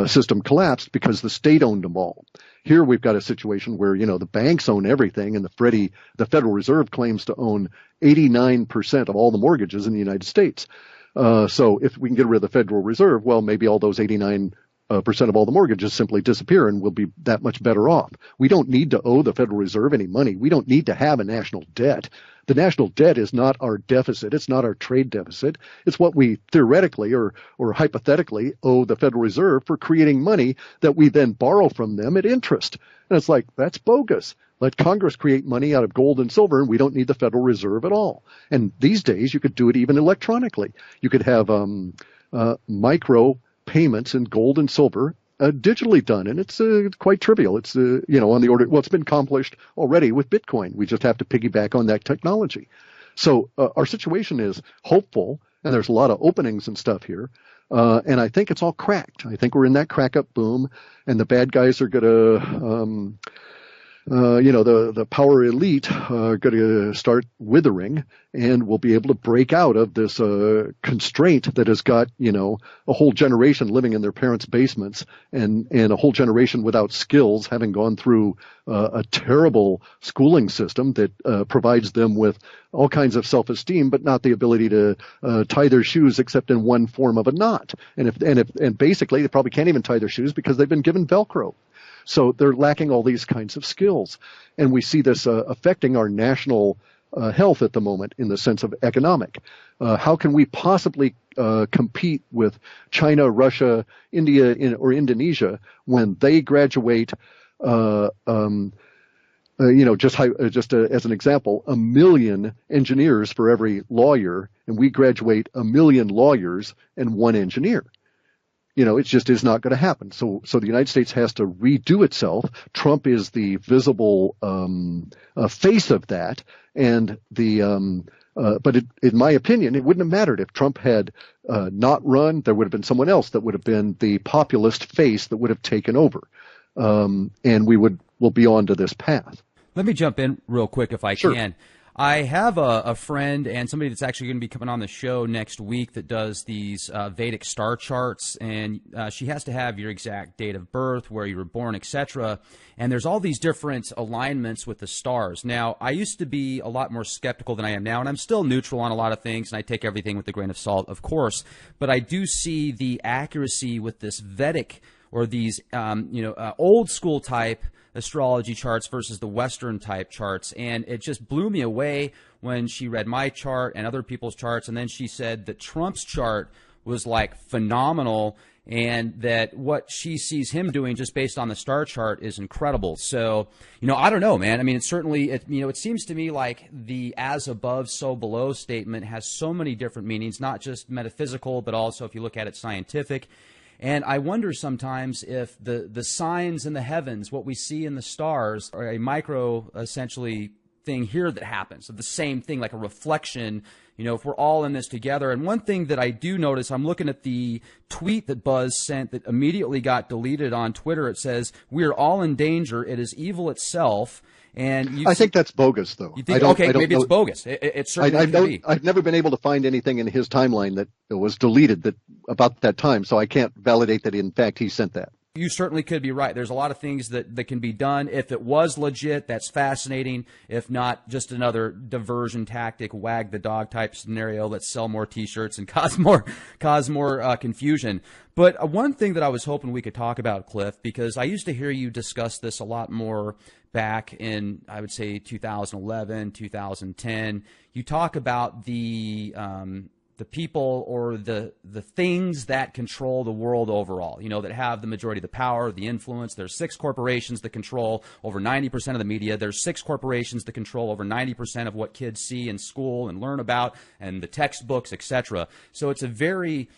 S2: system collapsed because the state owned them all. Here we've got a situation where, the banks own everything, and the Federal Reserve claims to own 89% of all the mortgages in the United States. So if we can get rid of the Federal Reserve, well, maybe all those 89% of all the mortgages simply disappear and we'll be that much better off. We don't need to owe the Federal Reserve any money. We don't need to have a national debt. The national debt is not our deficit. It's not our trade deficit. It's what we theoretically or hypothetically owe the Federal Reserve for creating money that we then borrow from them at interest. And it's like, that's bogus. Let Congress create money out of gold and silver, and we don't need the Federal Reserve at all. And these days, you could do it even electronically. You could have micro payments in gold and silver digitally done, and it's quite trivial. It's on the order. Well, it's been accomplished already with Bitcoin. We just have to piggyback on that technology. So our situation is hopeful, and there's a lot of openings and stuff here. And I think it's all cracked. I think we're in that crack up boom, and the bad guys are going to the power elite are going to start withering, and we'll be able to break out of this constraint that has got, a whole generation living in their parents' basements and a whole generation without skills, having gone through a terrible schooling system that provides them with all kinds of self-esteem, but not the ability to tie their shoes except in one form of a knot. And basically they probably can't even tie their shoes because they've been given Velcro. So they're lacking all these kinds of skills. And we see this affecting our national health at the moment in the sense of economic. How can we possibly compete with China, Russia, India, or Indonesia when they graduate, as an example, 1 million engineers for every lawyer, and we graduate 1 million lawyers and 1 engineer? It just is not going to happen. So the United States has to redo itself. Trump is the visible face of that, and but in my opinion, it wouldn't have mattered if Trump had not run. There would have been someone else that would have been the populist face that would have taken over, and we'll be on to this path.
S1: Let me jump in real quick if I
S2: Sure.
S1: can. I have a friend and somebody that's actually going to be coming on the show next week that does these Vedic star charts, and she has to have your exact date of birth, where you were born, etc. And there's all these different alignments with the stars. Now, I used to be a lot more skeptical than I am now, and I'm still neutral on a lot of things, and I take everything with a grain of salt, of course. But I do see the accuracy with this Vedic or these old school type astrology charts versus the Western type charts. And it just blew me away when she read my chart and other people's charts. And then she said that Trump's chart was like phenomenal, and that what she sees him doing just based on the star chart is incredible. So, I don't know, man. I mean, it seems to me like the as above, so below statement has so many different meanings, not just metaphysical, but also if you look at it scientific. And I wonder sometimes if the signs in the heavens, what we see in the stars, are a micro, essentially, thing here that happens, of the same thing, like a reflection, if we're all in this together. And one thing that I do notice, I'm looking at the tweet that Buzz sent that immediately got deleted on Twitter. It says, "We are all in danger. It is evil itself." And
S2: I think that's bogus, though.
S1: You think, maybe it's bogus. It certainly could be.
S2: I've never been able to find anything in his timeline that was deleted about that time, so I can't validate that, in fact, he sent that.
S1: You certainly could be right. There's a lot of things that can be done. If it was legit, that's fascinating. If not, just another diversion tactic, wag the dog type scenario. Let's sell more T-shirts and cause more confusion. But one thing that I was hoping we could talk about, Clif, because I used to hear you discuss this a lot more back in, I would say, 2011, 2010. You talk about the people or the things that control the world overall, that have the majority of the power, the influence. There's 6 corporations that control over 90% of the media. There's 6 corporations that control over 90% of what kids see in school and learn about, and the textbooks, etc. So it's a very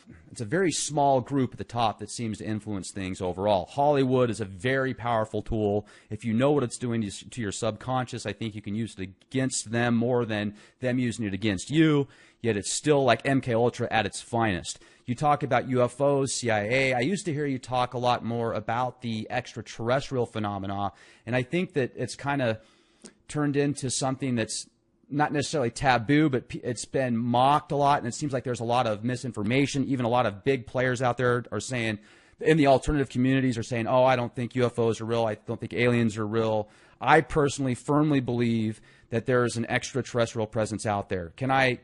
S1: small group at the top that seems to influence things overall. Hollywood is a very powerful tool. If you know what it's doing to your subconscious, I think you can use it against them more than them using it against you. Yet it's still like MK Ultra at its finest. You talk about UFOs, CIA. I used to hear you talk a lot more about the extraterrestrial phenomena, and I think that it's kind of turned into something that's not necessarily taboo, but it's been mocked a lot, and it seems like there's a lot of misinformation. Even a lot of big players out there are saying, in the alternative communities, are saying, oh, I don't think UFOs are real. I don't think aliens are real. I personally firmly believe that there is an extraterrestrial presence out there. Can I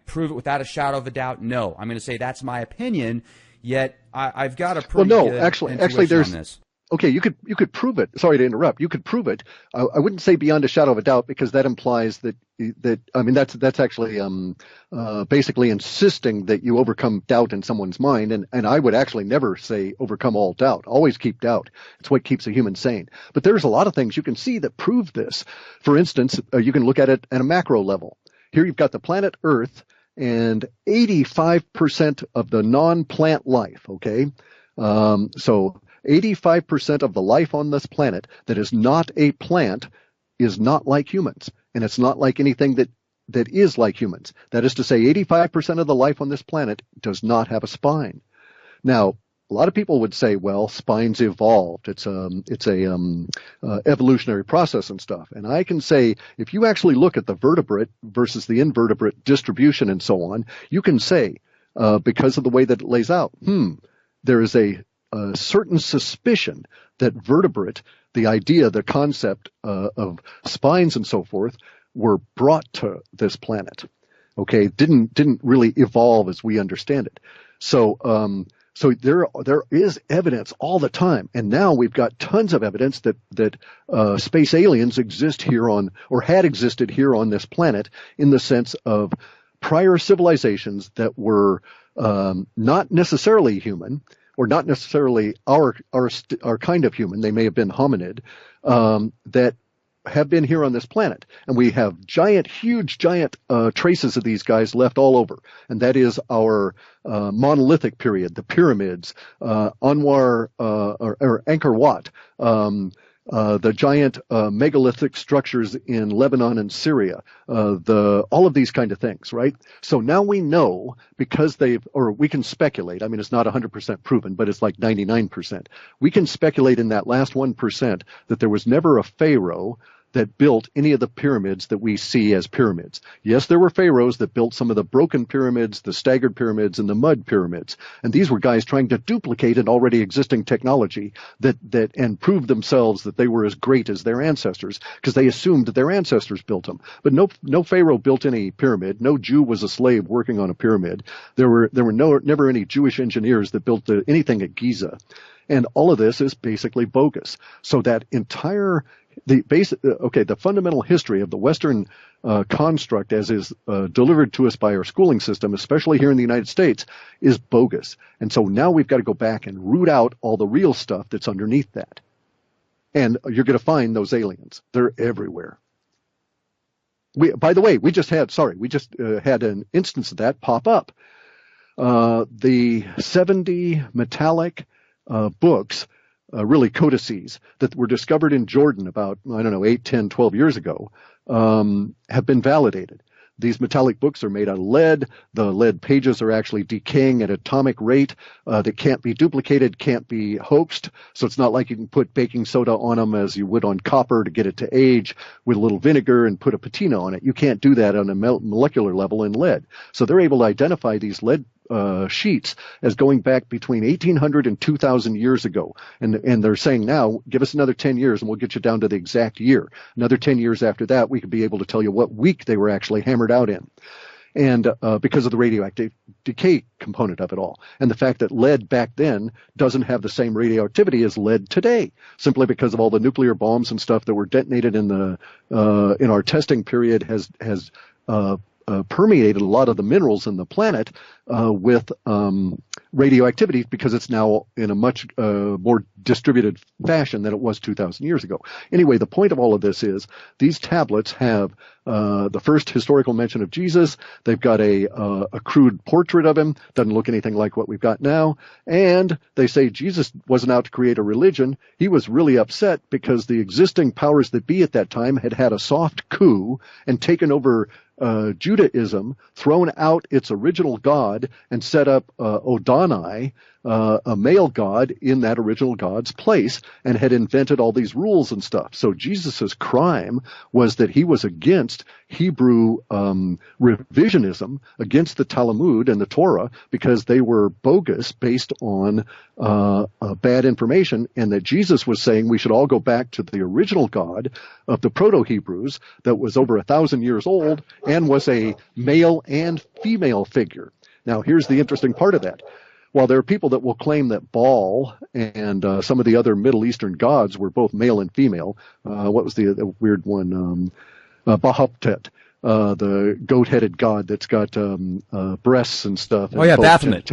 S1: prove it without a shadow of a doubt? No. I'm going to say that's my opinion, yet I've got a pretty good
S2: actually, there's
S1: on this.
S2: Okay, you could prove it. Sorry to interrupt. You could prove it. I wouldn't say beyond a shadow of a doubt, because that implies that that's actually basically insisting that you overcome doubt in someone's mind, and I would actually never say overcome all doubt. Always keep doubt. It's what keeps a human sane. But there's a lot of things you can see that prove this. For instance, you can look at it at a macro level. Here you've got the planet Earth and 85% of the non-plant life, okay? So 85% of the life on this planet that is not a plant is not like humans, and it's not like anything that is like humans. That is to say, 85% of the life on this planet does not have a spine. Now, a lot of people would say, well, spines evolved. It's a evolutionary process and stuff. And I can say, if you actually look at the vertebrate versus the invertebrate distribution and so on, you can say, because of the way that it lays out, there is a certain suspicion that vertebrate, the idea, the concept of spines and so forth, were brought to this planet. Okay, didn't really evolve as we understand it. So there is evidence all the time, and now we've got tons of evidence that space aliens exist here or had existed here on this planet, in the sense of prior civilizations that were not necessarily human, or not necessarily our kind of human. They may have been hominid, that have been here on this planet. And we have huge traces of these guys left all over. And that is our monolithic period, the pyramids, Anwar or Angkor Wat, the giant megalithic structures in Lebanon and Syria, all of these kind of things, right? So now we know, because we can speculate. I mean, it's not 100% proven, but it's like 99%. We can speculate in that last 1% that there was never a pharaoh that built any of the pyramids that we see as pyramids. Yes, there were pharaohs that built some of the broken pyramids, the staggered pyramids, and the mud pyramids. And these were guys trying to duplicate an already existing technology and prove themselves that they were as great as their ancestors, because they assumed that their ancestors built them. But no pharaoh built any pyramid. No Jew was a slave working on a pyramid. There were never any Jewish engineers that built anything at Giza. And all of this is basically bogus. So that the fundamental history of the Western construct, as is delivered to us by our schooling system, especially here in the United States, is bogus. And so now we've got to go back and root out all the real stuff that's underneath that. And you're going to find those aliens. They're everywhere. By the way, we just had an instance of that pop up. The 70 metallic books, really codices, that were discovered in Jordan about, 8, 10, 12 years ago, have been validated. These metallic books are made out of lead. The lead pages are actually decaying at atomic rate that can't be duplicated, can't be hoaxed. So it's not like you can put baking soda on them as you would on copper to get it to age with a little vinegar and put a patina on it. You can't do that on a molecular level in lead. So they're able to identify these lead sheets as going back between 1800 and 2000 years ago. And they're saying now, give us another 10 years and we'll get you down to the exact year. Another 10 years after that, we could be able to tell you what week they were actually hammered out in. And because of the radioactive decay component of it all. And the fact that lead back then doesn't have the same radioactivity as lead today, simply because of all the nuclear bombs and stuff that were detonated in our testing period has permeated a lot of the minerals in the planet with radioactivity, because it's now in a much more distributed fashion than it was 2,000 years ago. Anyway, the point of all of this is these tablets have the first historical mention of Jesus. They've got a crude portrait of him. Doesn't look anything like what we've got now. And they say Jesus wasn't out to create a religion. He was really upset because the existing powers that be at that time had had a soft coup and taken over Judaism, thrown out its original god, and set up Odonai, a male god, in that original god's place, and had invented all these rules and stuff. So Jesus' crime was that he was against Hebrew revisionism, against the Talmud and the Torah, because they were bogus based on bad information, and that Jesus was saying we should all go back to the original God of the Proto-Hebrews that was over 1,000 years old and was a male and female figure. Now, here's the interesting part of that. While there are people that will claim that Baal and some of the other Middle Eastern gods were both male and female, what was the weird one? Bahoptet, the goat-headed god that's got breasts and stuff.
S1: Oh, yeah, Baphomet.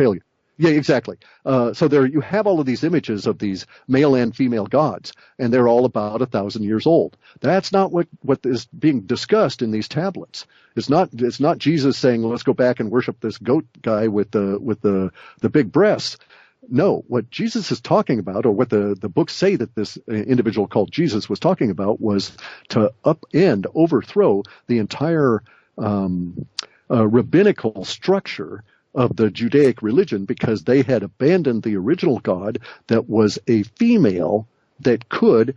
S2: Yeah, exactly. So there you have all of these images of these male and female gods, and they're all about 1,000 years old. That's not what is being discussed in these tablets. It's not Jesus saying, let's go back and worship this goat guy with the big breasts. No, what Jesus is talking about, or what the books say that this individual called Jesus was talking about, was to overthrow the entire rabbinical structure of the Judaic religion, because they had abandoned the original God that was a female that could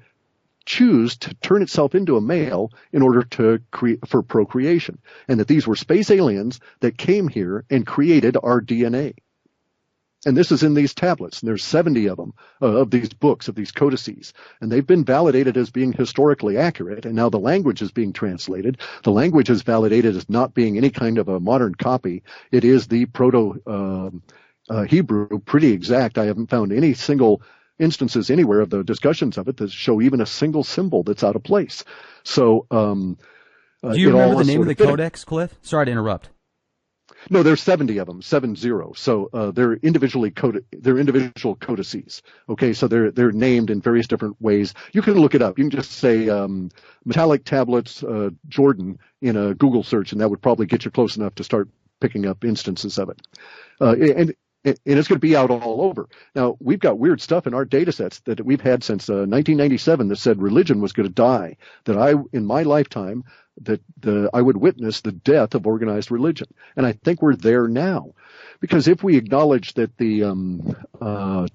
S2: choose to turn itself into a male in order to for procreation, and that these were space aliens that came here and created our DNA. And this is in these tablets, and there's 70 of them, of these books, of these codices. And they've been validated as being historically accurate, and now the language is being translated. The language is validated as not being any kind of a modern copy. It is the Proto-Hebrew, pretty exact. I haven't found any single instances anywhere of the discussions of it that show even a single symbol that's out of place. So,
S1: do you remember the name of the codex, Clif? Sorry to interrupt.
S2: No, there's 70 of them, 70. So they're individually coded. They're individual codices. Okay, so they're named in various different ways. You can look it up. You can just say metallic tablets Jordan in a Google search, and that would probably get you close enough to start picking up instances of it. And it's going to be out all over. Now, we've got weird stuff in our data sets that we've had since 1997 that said religion was going to die, that in my lifetime, that I would witness the death of organized religion. And I think we're there now. Because if we acknowledge that the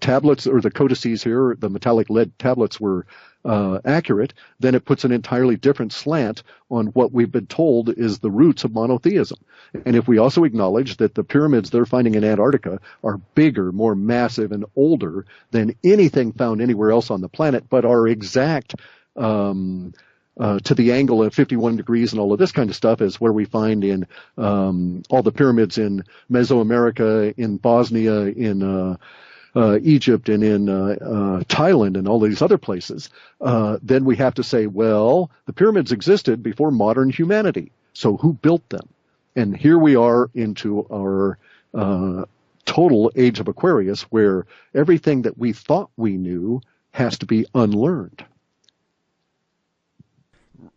S2: tablets, or the codices here, the metallic lead tablets, were accurate, then it puts an entirely different slant on what we've been told is the roots of monotheism. And if we also acknowledge that the pyramids they're finding in Antarctica are bigger, more massive, and older than anything found anywhere else on the planet, but are exact to the angle of 51 degrees and all of this kind of stuff, is where we find in all the pyramids in Mesoamerica, in Bosnia, in Egypt, and in Thailand, and all these other places, then we have to say, well, the pyramids existed before modern humanity. So who built them? And here we are into our total age of Aquarius, where everything that we thought we knew has to be unlearned.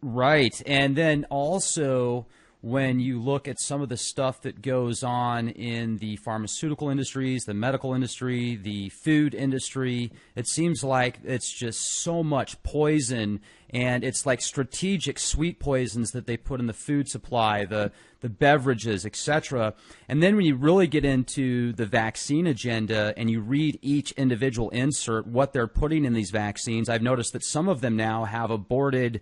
S1: Right. And then also, when you look at some of the stuff that goes on in the pharmaceutical industries, the medical industry, the food industry, it seems like it's just so much poison, and it's like strategic sweet poisons that they put in the food supply, the beverages, etc. And then when you really get into the vaccine agenda and you read each individual insert, what they're putting in these vaccines, I've noticed that some of them now have aborted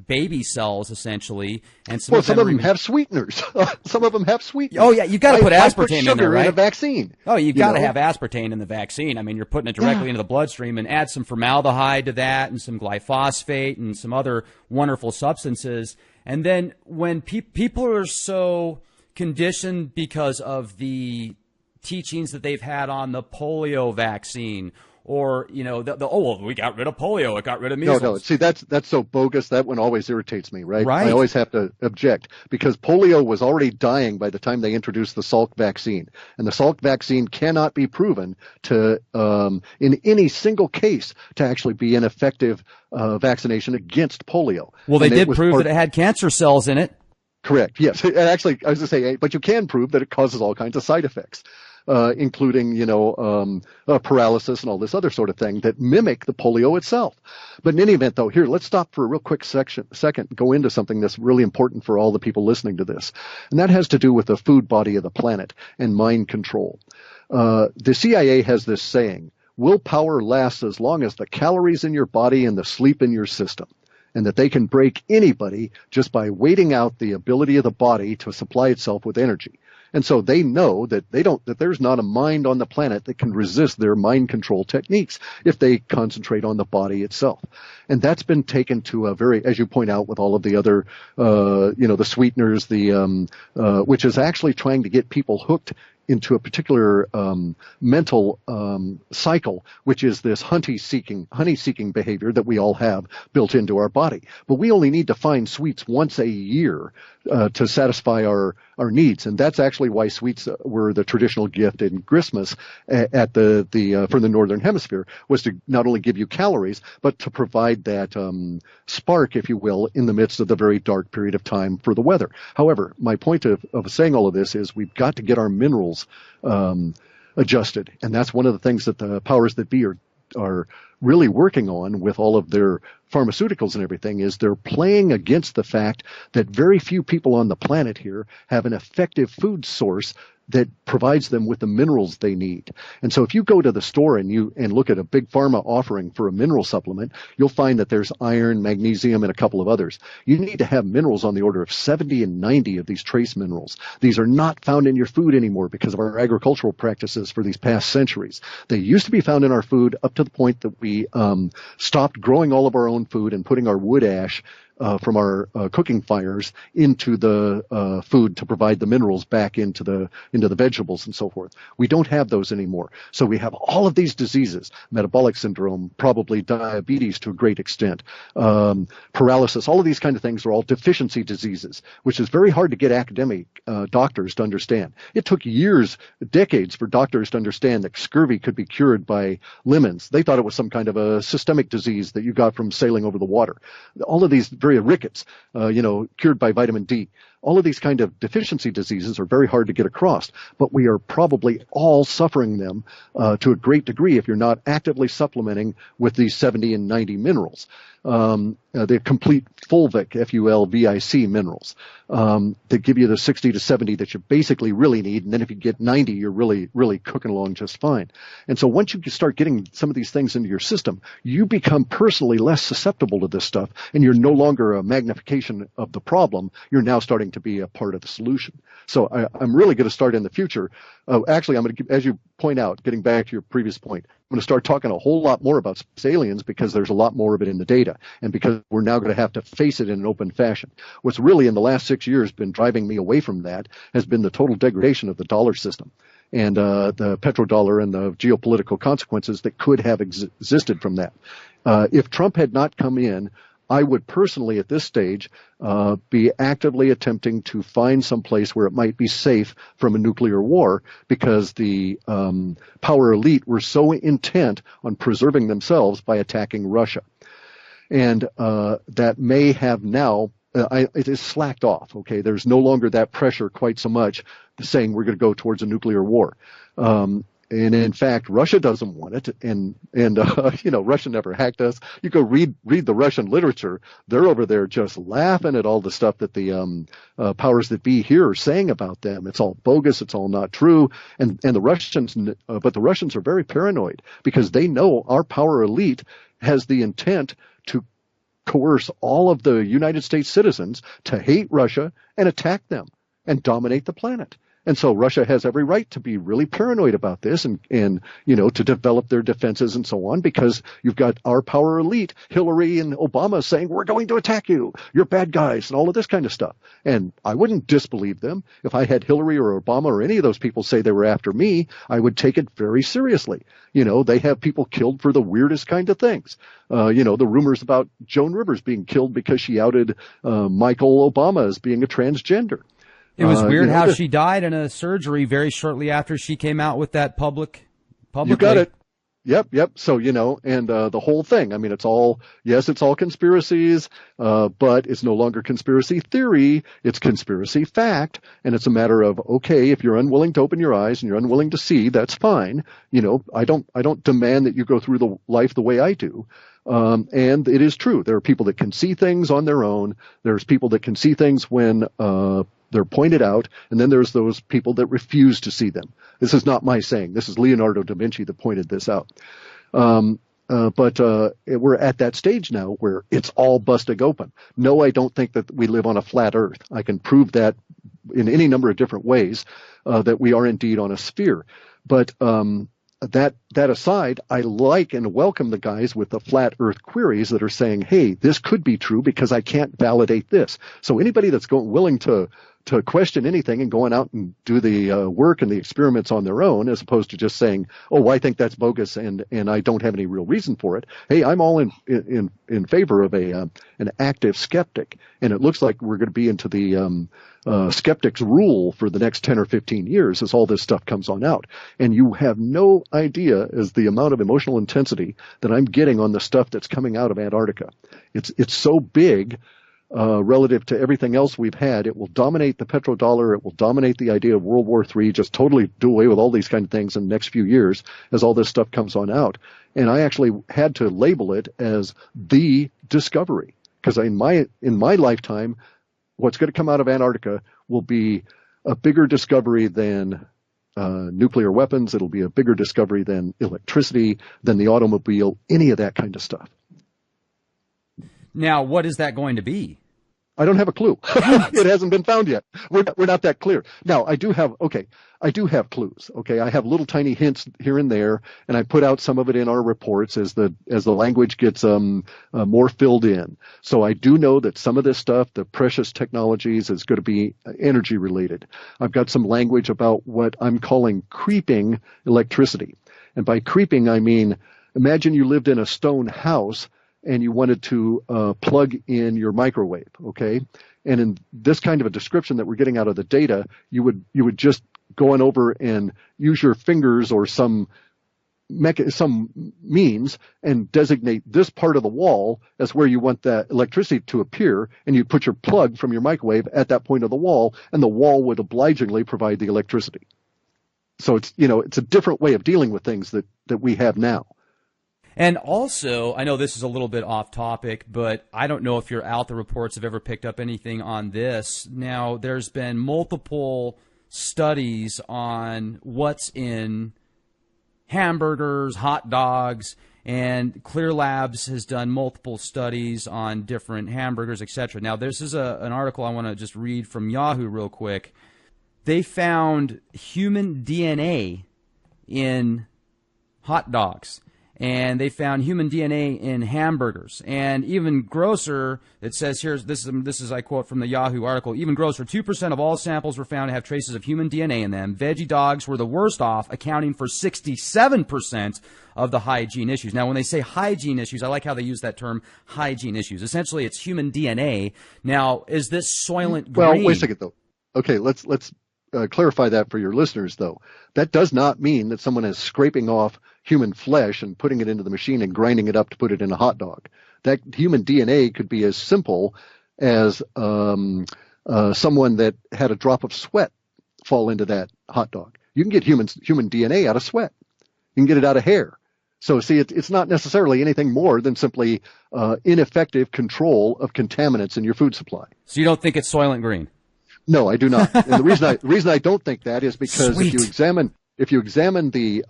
S1: baby cells, essentially, and
S2: some of them have sweeteners. Some of them have sweeteners.
S1: Oh yeah, you got to put aspartame in there, right?
S2: In a vaccine.
S1: Oh, you got to have aspartame in the vaccine. I mean, you're putting it directly into the bloodstream, and add some formaldehyde to that, and some glyphosate, and some other wonderful substances. And then when people are so conditioned because of the teachings that they've had on the polio vaccine, or, you know, we got rid of polio, it got rid of measles.
S2: No. See, that's so bogus. That one always irritates me, right?
S1: Right.
S2: I always have to object because polio was already dying by the time they introduced the Salk vaccine. And the Salk vaccine cannot be proven to, in any single case, to actually be an effective vaccination against polio.
S1: Well, they did prove that it had cancer cells in it.
S2: Correct. Yes. Actually, I was going to say, but you can prove that it causes all kinds of side effects. Including, paralysis and all this other sort of thing that mimic the polio itself. But in any event, though, here, let's stop for a real quick second, go into something that's really important for all the people listening to this. And that has to do with the food body of the planet and mind control. The CIA has this saying, willpower lasts as long as the calories in your body and the sleep in your system. And that they can break anybody just by waiting out the ability of the body to supply itself with energy. And so they know that that there's not a mind on the planet that can resist their mind control techniques if they concentrate on the body itself. And that's been taken to a very, as you point out, with all of the other, the sweeteners, which is actually trying to get people hooked into a particular mental cycle, which is this honey-seeking behavior that we all have built into our body. But we only need to find sweets once a year to satisfy our needs, and that's actually why sweets were the traditional gift in Christmas at for the Northern Hemisphere, was to not only give you calories, but to provide that spark, if you will, in the midst of the very dark period of time for the weather. However, my point of saying all of this is we've got to get our minerals adjusted, and that's one of the things that the powers that be are really working on with all of their pharmaceuticals and everything, is they're playing against the fact that very few people on the planet here have an effective food source that provides them with the minerals they need. And so if you go to the store and look at a big pharma offering for a mineral supplement, you'll find that there's iron, magnesium, and a couple of others. You need to have minerals on the order of 70 and 90 of these trace minerals. These are not found in your food anymore because of our agricultural practices for these past centuries. They used to be found in our food up to the point that we stopped growing all of our own food and putting our wood ash from our cooking fires into the food to provide the minerals back into the vegetables and so forth. We don't have those anymore. So we have all of these diseases, metabolic syndrome, probably diabetes to a great extent, paralysis, all of these kind of things are all deficiency diseases, which is very hard to get academic doctors to understand. It took years, decades for doctors to understand that scurvy could be cured by lemons. They thought it was some kind of a systemic disease that you got from sailing over the water. All of these rickets, cured by vitamin D. All of these kind of deficiency diseases are very hard to get across, but we are probably all suffering them to a great degree if you're not actively supplementing with these 70 and 90 minerals. The complete fulvic, Fulvic minerals, that give you the 60 to 70 that you basically really need. And then if you get 90, you're really, really cooking along just fine. And so once you start getting some of these things into your system, you become personally less susceptible to this stuff. And you're no longer a magnification of the problem. You're now starting to be a part of the solution. So I'm really going to start in the future. Actually, I'm going to, as you point out, getting back to your previous point, I'm going to start talking a whole lot more about space aliens because there's a lot more of it in the data, and because we're now going to have to face it in an open fashion. What's really in the last 6 years been driving me away from that has been the total degradation of the dollar system and the petrodollar and the geopolitical consequences that could have existed from that. If Trump had not come in, I would personally, at this stage, be actively attempting to find some place where it might be safe from a nuclear war, because the power elite were so intent on preserving themselves by attacking Russia. And that may have now, it is slacked off, okay? There's no longer that pressure quite so much saying we're going to go towards a nuclear war. And in fact, Russia doesn't want it, and Russia never hacked us. You go read the Russian literature; they're over there just laughing at all the stuff that the powers that be here are saying about them. It's all bogus. It's all not true. And the Russians, but the Russians are very paranoid because they know our power elite has the intent to coerce all of the United States citizens to hate Russia and attack them and dominate the planet. And so Russia has every right to be really paranoid about this and to develop their defenses and so on, because you've got our power elite, Hillary and Obama, saying, we're going to attack you. You're bad guys and all of this kind of stuff. And I wouldn't disbelieve them. If I had Hillary or Obama or any of those people say they were after me, I would take it very seriously. They have people killed for the weirdest kind of things. The rumors about Joan Rivers being killed because she outed Michael Obama as being a transgender.
S1: It was weird how she died in a surgery very shortly after she came out with that publicly.
S2: You got it. Yep. So, and the whole thing, I mean, it's all conspiracies, but it's no longer conspiracy theory. It's conspiracy fact. And it's a matter of, okay, if you're unwilling to open your eyes and you're unwilling to see, that's fine. I don't demand that you go through the life the way I do. And it is true. There are people that can see things on their own. There's people that can see things when, they're pointed out, and then there's those people that refuse to see them. This is not my saying. This is Leonardo da Vinci that pointed this out. But we're at that stage now where it's all busting open. No, I don't think that we live on a flat earth. I can prove that in any number of different ways, that we are indeed on a sphere. But that aside, I like and welcome the guys with the flat earth queries that are saying, hey, this could be true because I can't validate this. So anybody that's willing to question anything and going out and do the work and the experiments on their own, as opposed to just saying, oh, I think that's bogus and I don't have any real reason for it. Hey, I'm all in favor of an active skeptic. And it looks like we're going to be into the skeptics rule for the next 10 or 15 years as all this stuff comes on out. And you have no idea as the amount of emotional intensity that I'm getting on the stuff that's coming out of Antarctica. It's so big. Relative to everything else we've had, it will dominate the petrodollar. It will dominate the idea of World War III, just totally do away with all these kind of things in the next few years as all this stuff comes on out. And I actually had to label it as the discovery, because in my lifetime, what's going to come out of Antarctica will be a bigger discovery than nuclear weapons. It'll be a bigger discovery than electricity, than the automobile, any of that kind of stuff.
S1: Now, what is that going to be?
S2: I don't have a clue. It hasn't been found yet. We're not that clear. Now, I do have clues. Okay. I have little tiny hints here and there, and I put out some of it in our reports as the language gets, more filled in. So I do know that some of this stuff, the precious technologies, is going to be energy related. I've got some language about what I'm calling creeping electricity. And by creeping, I mean, imagine you lived in a stone house and you wanted to plug in your microwave, okay? And in this kind of a description that we're getting out of the data, you would just go on over and use your fingers or some means and designate this part of the wall as where you want that electricity to appear, and you'd put your plug from your microwave at that point of the wall, and the wall would obligingly provide the electricity. So it's a different way of dealing with things that we have now.
S1: And also, I know this is a little bit off topic, but I don't know if the reports have ever picked up anything on this. Now, there's been multiple studies on what's in hamburgers, hot dogs, and Clear Labs has done multiple studies on different hamburgers, etc. Now, this is an article I want to just read from Yahoo real quick. They found human DNA in hot dogs. And they found human DNA in hamburgers. And even grosser, it says here, this is I quote from the Yahoo article, even grosser, 2% of all samples were found to have traces of human DNA in them. Veggie dogs were the worst off, accounting for 67% of the hygiene issues. Now, when they say hygiene issues, I like how they use that term, hygiene issues. Essentially, it's human DNA. Now, is this Soylent Green?
S2: Well, wait a second, though. Okay, let's clarify that for your listeners, though. That does not mean that someone is scraping off human flesh and putting it into the machine and grinding it up to put it in a hot dog. That human DNA could be as simple as someone that had a drop of sweat fall into that hot dog. You can get human DNA out of sweat. You can get it out of hair. So see, it's not necessarily anything more than simply ineffective control of contaminants in your food supply.
S1: So you don't think it's Soylent Green?
S2: No, I do not. And the reason I don't think that is because
S1: Sweet.
S2: if you examine the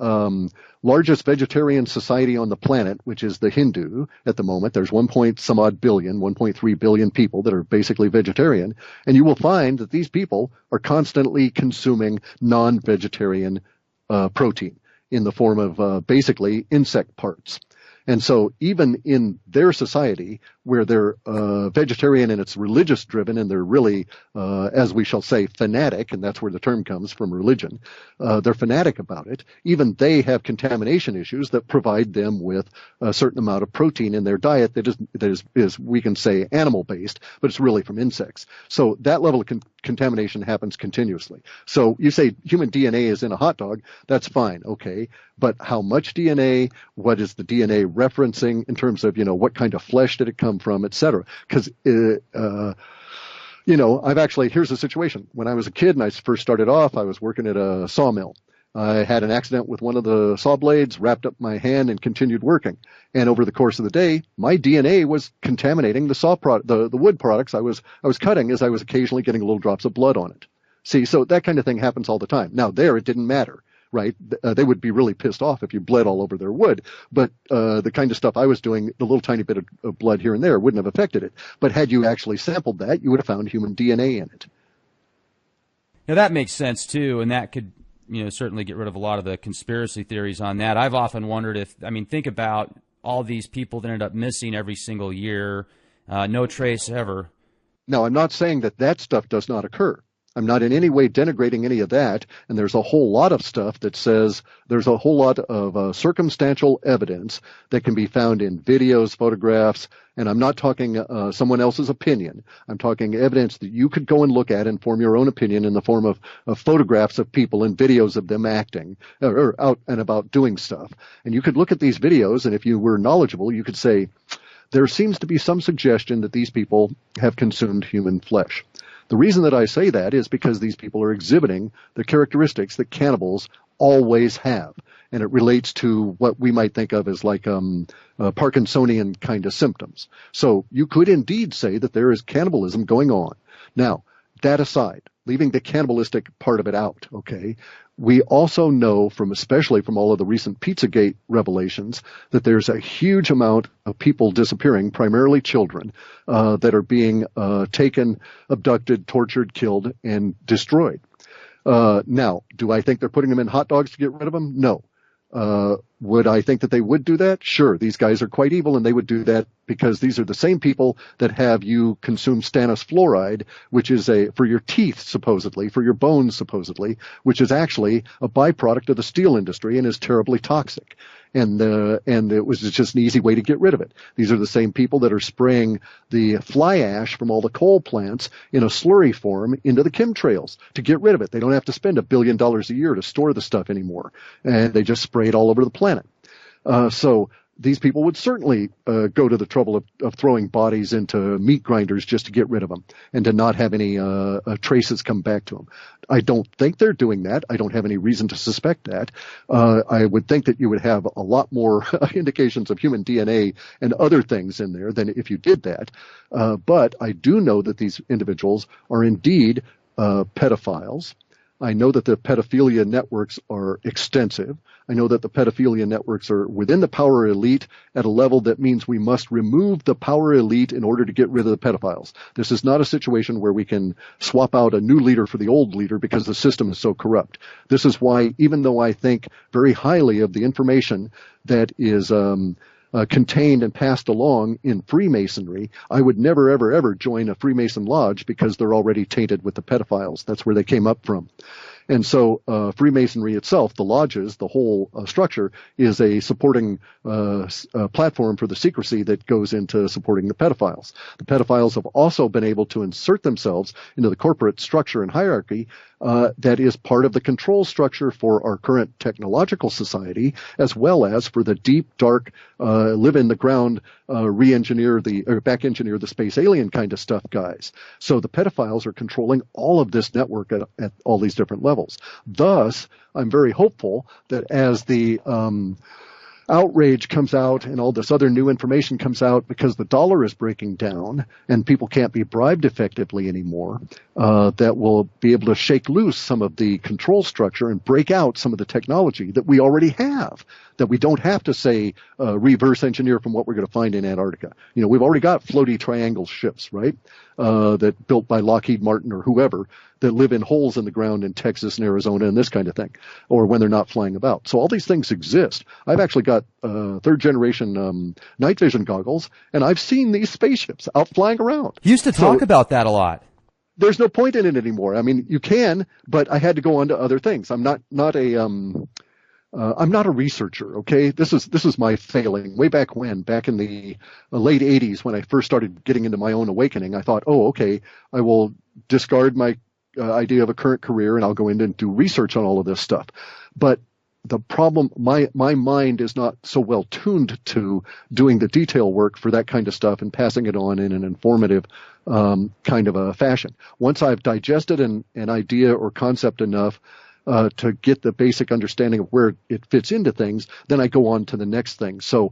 S2: largest vegetarian society on the planet, which is the Hindu at the moment, there's 1 point some odd billion, 1.3 billion people that are basically vegetarian, and you will find that these people are constantly consuming non-vegetarian protein in the form of basically insect parts. And so even in their society, where they're vegetarian and it's religious driven and they're really, as we shall say, fanatic, and that's where the term comes from, religion, they're fanatic about it, even they have contamination issues that provide them with a certain amount of protein in their diet that is we can say, animal-based, but it's really from insects. So that level of contamination happens continuously. So you say human DNA is in a hot dog, that's fine, okay, but how much DNA, what is the DNA referencing in terms of, what kind of flesh did it come from, et cetera? Because, here's the situation. When I was a kid and I first started off, I was working at a sawmill. I had an accident with one of the saw blades, wrapped up my hand, and continued working. And over the course of the day, my DNA was contaminating the wood products I was cutting, as I was occasionally getting little drops of blood on it. See, so that kind of thing happens all the time. Now, there it didn't matter, right? They would be really pissed off if you bled all over their wood. But the kind of stuff I was doing, the little tiny bit of blood here and there, wouldn't have affected it. But had you actually sampled that, you would have found human DNA in it.
S1: Now, that makes sense, too, and that could certainly get rid of a lot of the conspiracy theories on that. I've often wondered think about all these people that end up missing every single year, no trace ever.
S2: Now, I'm not saying that stuff does not occur. I'm not in any way denigrating any of that, and there's a whole lot of stuff that says there's a whole lot of circumstantial evidence that can be found in videos, photographs, and I'm not talking someone else's opinion. I'm talking evidence that you could go and look at and form your own opinion in the form of photographs of people and videos of them acting or out and about doing stuff. And you could look at these videos, and if you were knowledgeable, you could say, there seems to be some suggestion that these people have consumed human flesh. The reason that I say that is because these people are exhibiting the characteristics that cannibals always have. And it relates to what we might think of as like Parkinsonian kind of symptoms. So you could indeed say that there is cannibalism going on. Now, that aside, leaving the cannibalistic part of it out, okay, we also know especially from all of the recent Pizzagate revelations, that there's a huge amount of people disappearing, primarily children, that are being taken, abducted, tortured, killed, and destroyed. Now, do I think they're putting them in hot dogs to get rid of them? No. Would I think that they would do that? Sure, these guys are quite evil and they would do that because these are the same people that have you consume stannous fluoride, which is for your teeth supposedly, for your bones supposedly, which is actually a byproduct of the steel industry and is terribly toxic. And it was just an easy way to get rid of it. These are the same people that are spraying the fly ash from all the coal plants in a slurry form into the chemtrails to get rid of it. They don't have to spend $1 billion a year to store the stuff anymore, and they just spray it all over the planet. So these people would certainly go to the trouble of throwing bodies into meat grinders just to get rid of them and to not have any traces come back to them. I don't think they're doing that. I don't have any reason to suspect that. I would think that you would have a lot more indications of human DNA and other things in there than if you did that. But I do know that these individuals are indeed pedophiles. I know that the pedophilia networks are extensive. I know that the pedophilia networks are within the power elite at a level that means we must remove the power elite in order to get rid of the pedophiles. This is not a situation where we can swap out a new leader for the old leader because the system is so corrupt. This is why, even though I think very highly of the information that is contained and passed along in Freemasonry, I would never, ever, ever join a Freemason lodge because they're already tainted with the pedophiles. That's where they came up from. And so Freemasonry itself, the lodges, the whole structure, is a supporting platform for the secrecy that goes into supporting the pedophiles. The pedophiles have also been able to insert themselves into the corporate structure and hierarchy that is part of the control structure for our current technological society, as well as for the deep, dark, live in the ground, back engineer the space alien kind of stuff guys. So the pedophiles are controlling all of this network at all these different levels. Thus, I'm very hopeful that as the outrage comes out and all this other new information comes out because the dollar is breaking down and people can't be bribed effectively anymore, that will be able to shake loose some of the control structure and break out some of the technology that we already have, that we don't have to, say, reverse engineer from what we're going to find in Antarctica. You know, we've already got floaty triangle ships, right, that built by Lockheed Martin or whoever, that live in holes in the ground in Texas and Arizona and this kind of thing, or when they're not flying about. So all these things exist. I've actually got third generation night vision goggles, and I've seen these spaceships out flying around.
S1: You used to talk about that a lot.
S2: There's no point in it anymore. I mean, you can, but I had to go on to other things. I'm not a researcher, okay? This is my failing. Way back in the late 80s, when I first started getting into my own awakening, I thought, oh, okay, I will discard my idea of a current career and I'll go in and do research on all of this stuff. But the problem, my mind is not so well tuned to doing the detail work for that kind of stuff and passing it on in an informative kind of a fashion. Once I've digested an idea or concept enough to get the basic understanding of where it fits into things, then I go on to the next thing. So,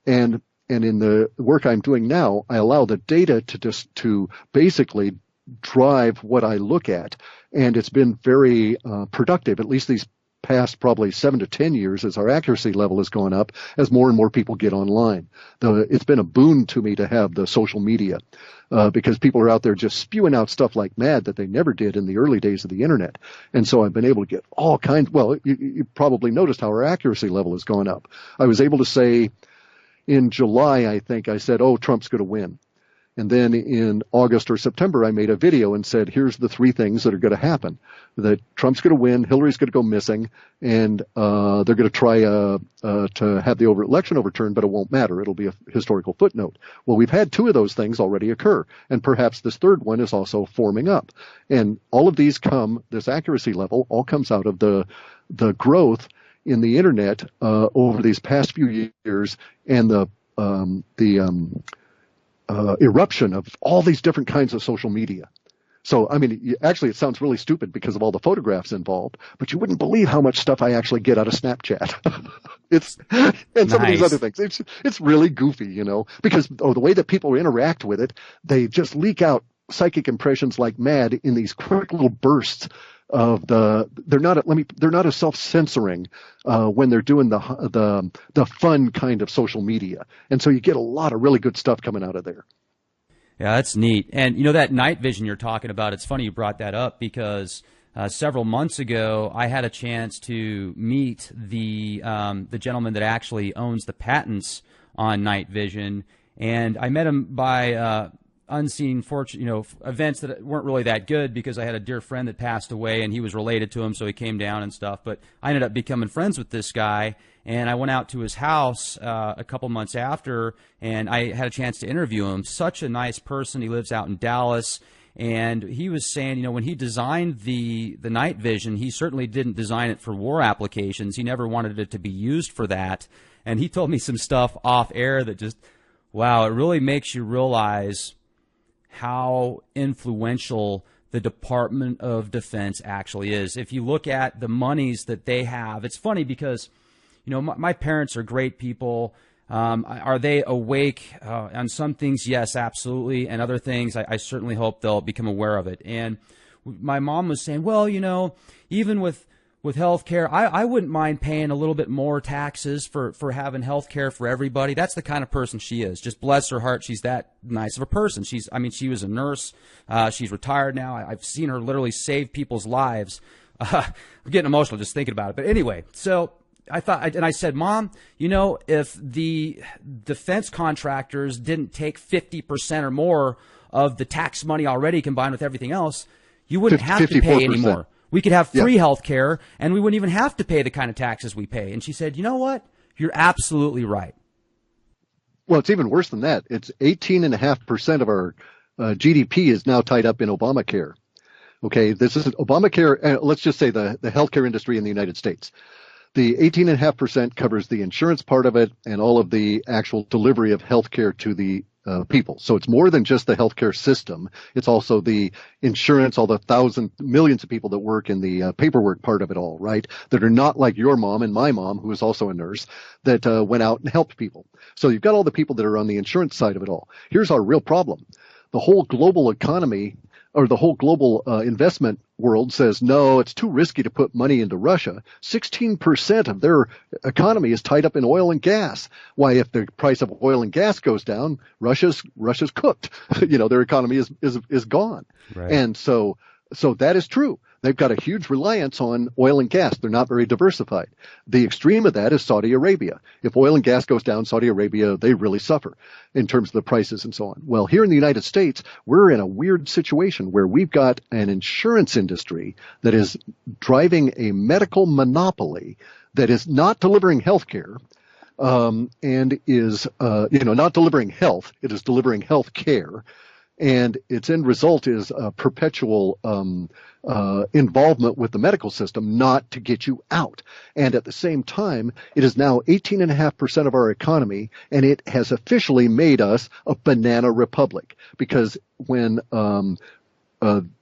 S2: and in the work I'm doing now, I allow the data to basically drive what I look at, and it's been very productive, at least these past probably 7 to 10 years, as our accuracy level has gone up, as more and more people get online. It's been a boon to me to have the social media, because people are out there just spewing out stuff like mad that they never did in the early days of the internet. And so I've been able to get all kinds, well, you probably noticed how our accuracy level has gone up. I was able to say in July, I think I said, oh, Trump's going to win. And then in August or September, I made a video and said, here's the 3 things that are going to happen. That Trump's going to win, Hillary's going to go missing, and they're going to try to have the election overturned, but it won't matter. It'll be a historical footnote. Well, we've had 2 of those things already occur, and perhaps this third one is also forming up. And all of these this accuracy level all comes out of the growth in the internet over these past few years, and the eruption of all these different kinds of social media. So, I mean, actually, it sounds really stupid because of all the photographs involved, but you wouldn't believe how much stuff I actually get out of Snapchat. And some of these other things. It's really goofy, you know, because the way that people interact with it, they just leak out psychic impressions like mad in these quick little bursts of they're not as self-censoring when they're doing the fun kind of social media. And so you get a lot of really good stuff coming out of there.
S1: Yeah, that's neat. And you know, that night vision you're talking about, it's funny you brought that up because several months ago I had a chance to meet the gentleman that actually owns the patents on night vision, and I met him by unseen events that weren't really that good, because I had a dear friend that passed away and he was related to him, so he came down and stuff. But I ended up becoming friends with this guy, and I went out to his house a couple months after, and I had a chance to interview him. Such a nice person. He lives out in Dallas, and he was saying, you know, when he designed the night vision, he certainly didn't design it for war applications. He never wanted it to be used for that. And he told me some stuff off air that just, wow, it really makes you realize how influential the Department of Defense actually is. If you look at the monies that they have, it's funny because, you know, my parents are great people. Are they awake on some things? Yes, absolutely. And other things, I certainly hope they'll become aware of it. And my mom was saying, well, you know, even with health care, I wouldn't mind paying a little bit more taxes for having health care for everybody. That's the kind of person she is. Just bless her heart, she's that nice of a person. She was a nurse. She's retired now. I've seen her literally save people's lives. I'm getting emotional just thinking about it. But anyway, so I thought, and I said, Mom, you know, if the defense contractors didn't take 50% or more of the tax money already combined with everything else, you wouldn't have to pay anymore. We could have free health care, and we wouldn't even have to pay the kind of taxes we pay. And she said, you know what? You're absolutely right.
S2: Well, it's even worse than that. It's 18.5% of our GDP is now tied up in Obamacare. Okay, this is Obamacare. Let's just say the healthcare industry in the United States. The 18.5% covers the insurance part of it and all of the actual delivery of healthcare to the people. So it's more than just the healthcare system. It's also the insurance, all the millions of people that work in the paperwork part of it all, right? That are not like your mom and my mom, who is also a nurse, that went out and helped people. So you've got all the people that are on the insurance side of it all. Here's our real problem. The whole global economy, or the whole global investment world, says, no, it's too risky to put money into Russia. 16% of their economy is tied up in oil and gas. Why, if the price of oil and gas goes down, Russia's cooked. Their economy is gone.
S1: Right.
S2: And so that is true. They've got a huge reliance on oil and gas. They're not very diversified. The extreme of that is Saudi Arabia. If oil and gas goes down, Saudi Arabia, they really suffer in terms of the prices and so on. Well, here in the United States, we're in a weird situation where we've got an insurance industry that is driving a medical monopoly that is not delivering health care, and is, not delivering health. It is delivering health care. And its end result is a perpetual involvement with the medical system, not to get you out. And at the same time, it is now 18.5% of our economy, and it has officially made us a banana republic. Because when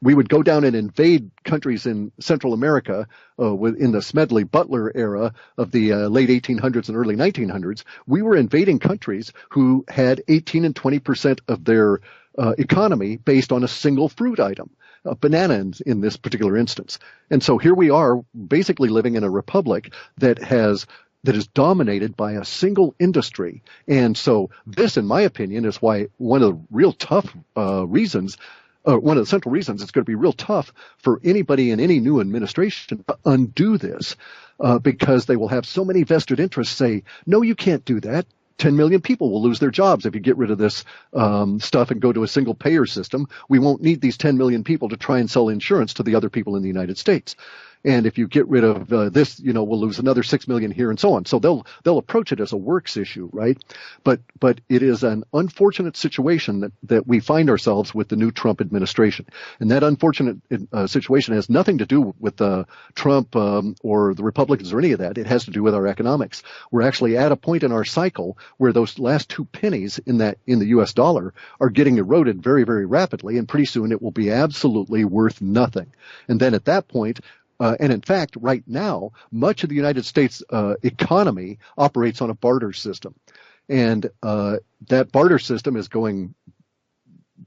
S2: we would go down and invade countries in Central America in the Smedley Butler era of the late 1800s and early 1900s, we were invading countries who had 18 and 20% of their economy based on a single fruit item, a banana in this particular instance. And so here we are basically living in a republic that is dominated by a single industry. And so this, in my opinion, is why one of the real tough reasons, one of the central reasons it's going to be real tough for anybody in any new administration to undo this, because they will have so many vested interests say, no, you can't do that. 10 million people will lose their jobs if you get rid of this stuff and go to a single payer system. We won't need these 10 million people to try and sell insurance to the other people in the United States. And if you get rid of this, we'll lose another 6 million here and so on. So they'll approach it as a works issue, right? But it is an unfortunate situation that we find ourselves with the new Trump administration. And that unfortunate situation has nothing to do with Trump or the Republicans or any of that. It has to do with our economics. We're actually at a point in our cycle where those last 2 pennies in the U.S. dollar are getting eroded very, very rapidly, and pretty soon it will be absolutely worth nothing. And then at that point, and in fact, right now, much of the United States economy operates on a barter system. And that barter system is going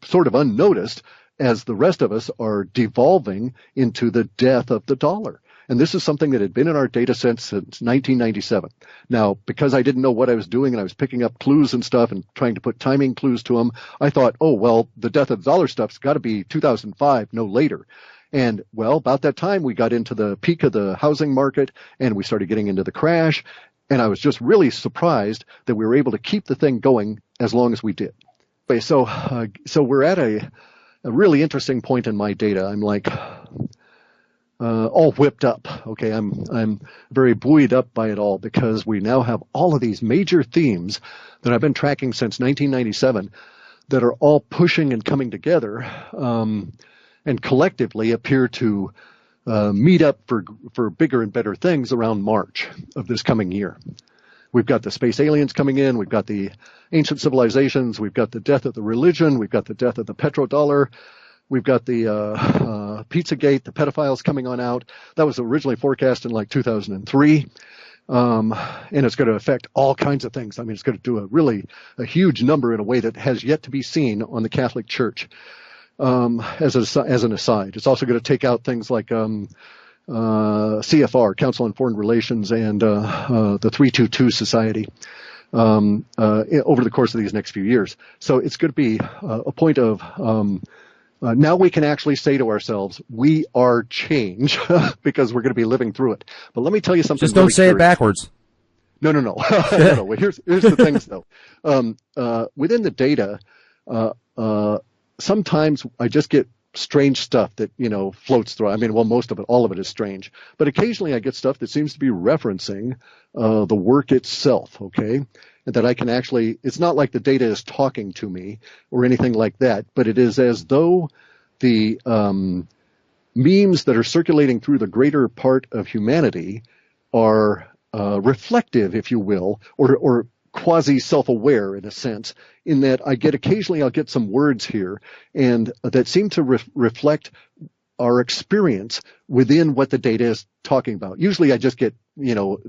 S2: sort of unnoticed as the rest of us are devolving into the death of the dollar. And this is something that had been in our data set since 1997. Now, because I didn't know what I was doing and I was picking up clues and stuff and trying to put timing clues to them, I thought, oh, well, the death of the dollar stuff's got to be 2005, no later. And, well, about that time, we got into the peak of the housing market and we started getting into the crash. And I was just really surprised that we were able to keep the thing going as long as we did. Okay, so we're at a really interesting point in my data. I'm like all whipped up. Okay, I'm very buoyed up by it all because we now have all of these major themes that I've been tracking since 1997 that are all pushing and coming together. And collectively appear to meet up for bigger and better things around March of this coming year. We've got the space aliens coming in. We've got the ancient civilizations. We've got the death of the religion. We've got the death of the petrodollar. We've got the Pizzagate, the pedophiles coming on out. That was originally forecast in like 2003. And it's going to affect all kinds of things. I mean, it's going to do a huge number in a way that has yet to be seen on the Catholic Church. As an aside, it's also going to take out things like CFR, Council on Foreign Relations, and the 322 Society over the course of these next few years. So it's going to be a point of now we can actually say to ourselves, we are change because we're going to be living through it. But let me tell you something.
S1: Just don't say it backwards.
S2: No. No. Well, here's the things though. Within the data, sometimes I just get strange stuff that, floats through. I mean, well, most of it, all of it is strange. But occasionally I get stuff that seems to be referencing the work itself, okay? And that I can actually, it's not like the data is talking to me or anything like that, but it is as though the memes that are circulating through the greater part of humanity are reflective, if you will, or quasi self-aware in a sense, in that occasionally I'll get some words here and that seem to reflect our experience within what the data is talking about. Usually I just get,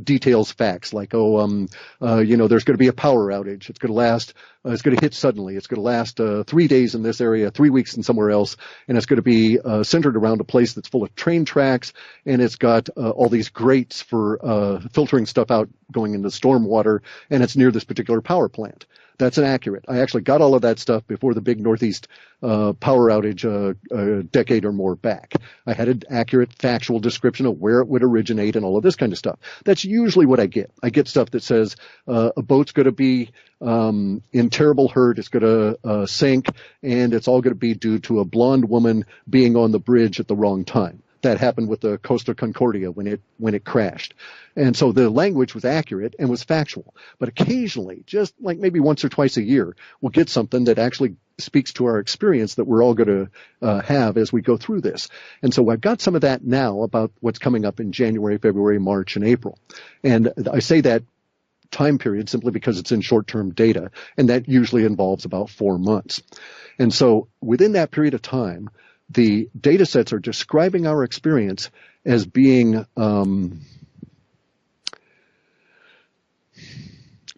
S2: details, facts like, there's going to be a power outage. It's going to last, it's going to hit suddenly. It's going to last 3 days in this area, 3 weeks in somewhere else. And it's going to be centered around a place that's full of train tracks. And it's got all these grates for filtering stuff out going into stormwater. And it's near this particular power plant. That's inaccurate. I actually got all of that stuff before the big Northeast power outage a decade or more back. I had an accurate factual description of where it would originate and all of this kind of stuff. That's usually what I get. I get stuff that says a boat's going to be in terrible hurt, it's going to sink, and it's all going to be due to a blonde woman being on the bridge at the wrong time. That happened with the Costa Concordia when it crashed. And so the language was accurate and was factual. But occasionally, just like maybe once or twice a year, we'll get something that actually speaks to our experience that we're all going to have as we go through this. And so I've got some of that now about what's coming up in January, February, March, and April. And I say that time period simply because it's in short-term data, and that usually involves about 4 months. And so within that period of time, the data sets are describing our experience as being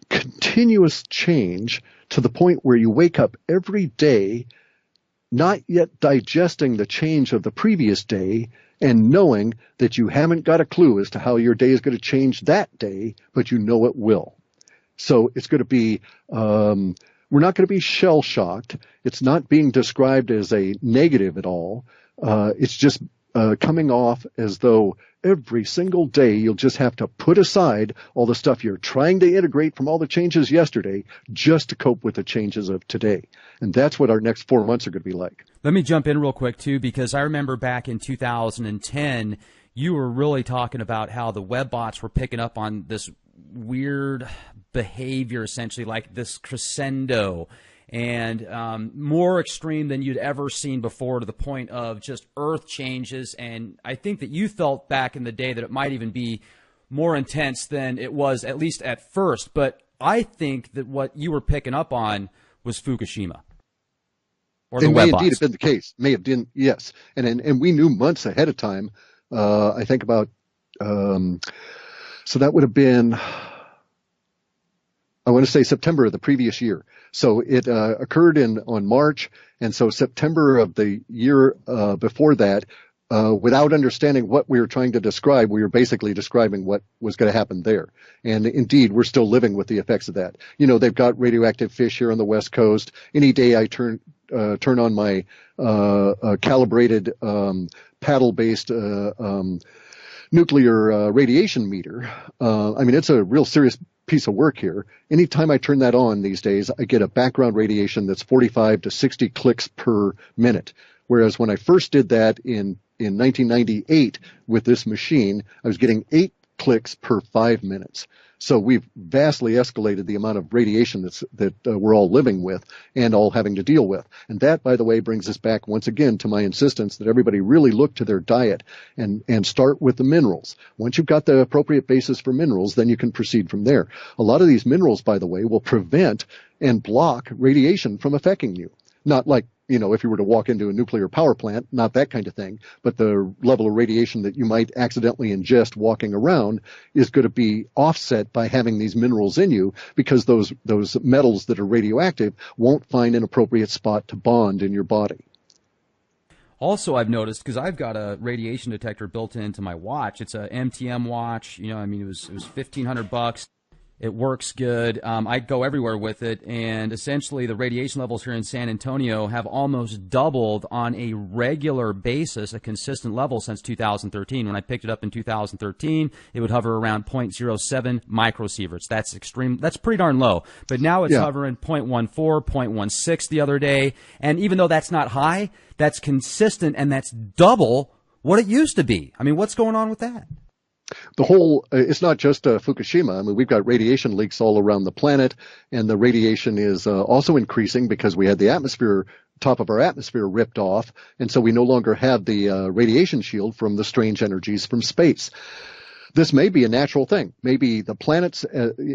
S2: continuous change to the point where you wake up every day not yet digesting the change of the previous day and knowing that you haven't got a clue as to how your day is going to change that day, but you know it will. So it's going to be we're not going to be shell-shocked. It's not being described as a negative at all. It's just coming off as though every single day you'll just have to put aside all the stuff you're trying to integrate from all the changes yesterday just to cope with the changes of today. And that's what our next 4 months are going to be like.
S1: Let me jump in real quick, too, because I remember back in 2010, you were really talking about how the Webbots were picking up on this weird behavior, essentially like this crescendo, and more extreme than you'd ever seen before, to the point of just earth changes. And I think that you felt back in the day that it might even be more intense than it was, at least at first. But I think that what you were picking up on was Fukushima. Or the
S2: It
S1: Webbots.
S2: may indeed have been the case. May have been, yes. And we knew months ahead of time. I think about, so that would have been, I want to say September of the previous year. So it occurred on March, and so September of the year before that, without understanding what we were trying to describe, we were basically describing what was going to happen there. And indeed, we're still living with the effects of that. They've got radioactive fish here on the West Coast. Any day I turn on my calibrated paddle-based nuclear radiation meter, it's a real serious piece of work here. Anytime I turn that on these days, I get a background radiation that's 45 to 60 clicks per minute. Whereas when I first did that in 1998 with this machine, I was getting 8 clicks per 5 minutes. So we've vastly escalated the amount of radiation that we're all living with and all having to deal with. And that, by the way, brings us back once again to my insistence that everybody really look to their diet and start with the minerals. Once you've got the appropriate basis for minerals, then you can proceed from there. A lot of these minerals, by the way, will prevent and block radiation from affecting you. Not like, if you were to walk into a nuclear power plant, not that kind of thing, but the level of radiation that you might accidentally ingest walking around is going to be offset by having these minerals in you, because those metals that are radioactive won't find an appropriate spot to bond in your body.
S1: Also, I've noticed, because I've got a radiation detector built into my watch. It's a MTM watch. It was $1,500. It works good. I go everywhere with it, and essentially the radiation levels here in San Antonio have almost doubled on a regular basis, a consistent level since 2013. When I picked it up in 2013, it would hover around 0.07 microsieverts. That's extreme. That's pretty darn low. But now it's hovering 0.14, 0.16 the other day, and even though that's not high, that's consistent, and that's double what it used to be. What's going on with that?
S2: The whole, it's not just Fukushima. We've got radiation leaks all around the planet, and the radiation is also increasing because we had the top of our atmosphere ripped off, and so we no longer have the radiation shield from the strange energies from space. This may be a natural thing. Maybe the planets,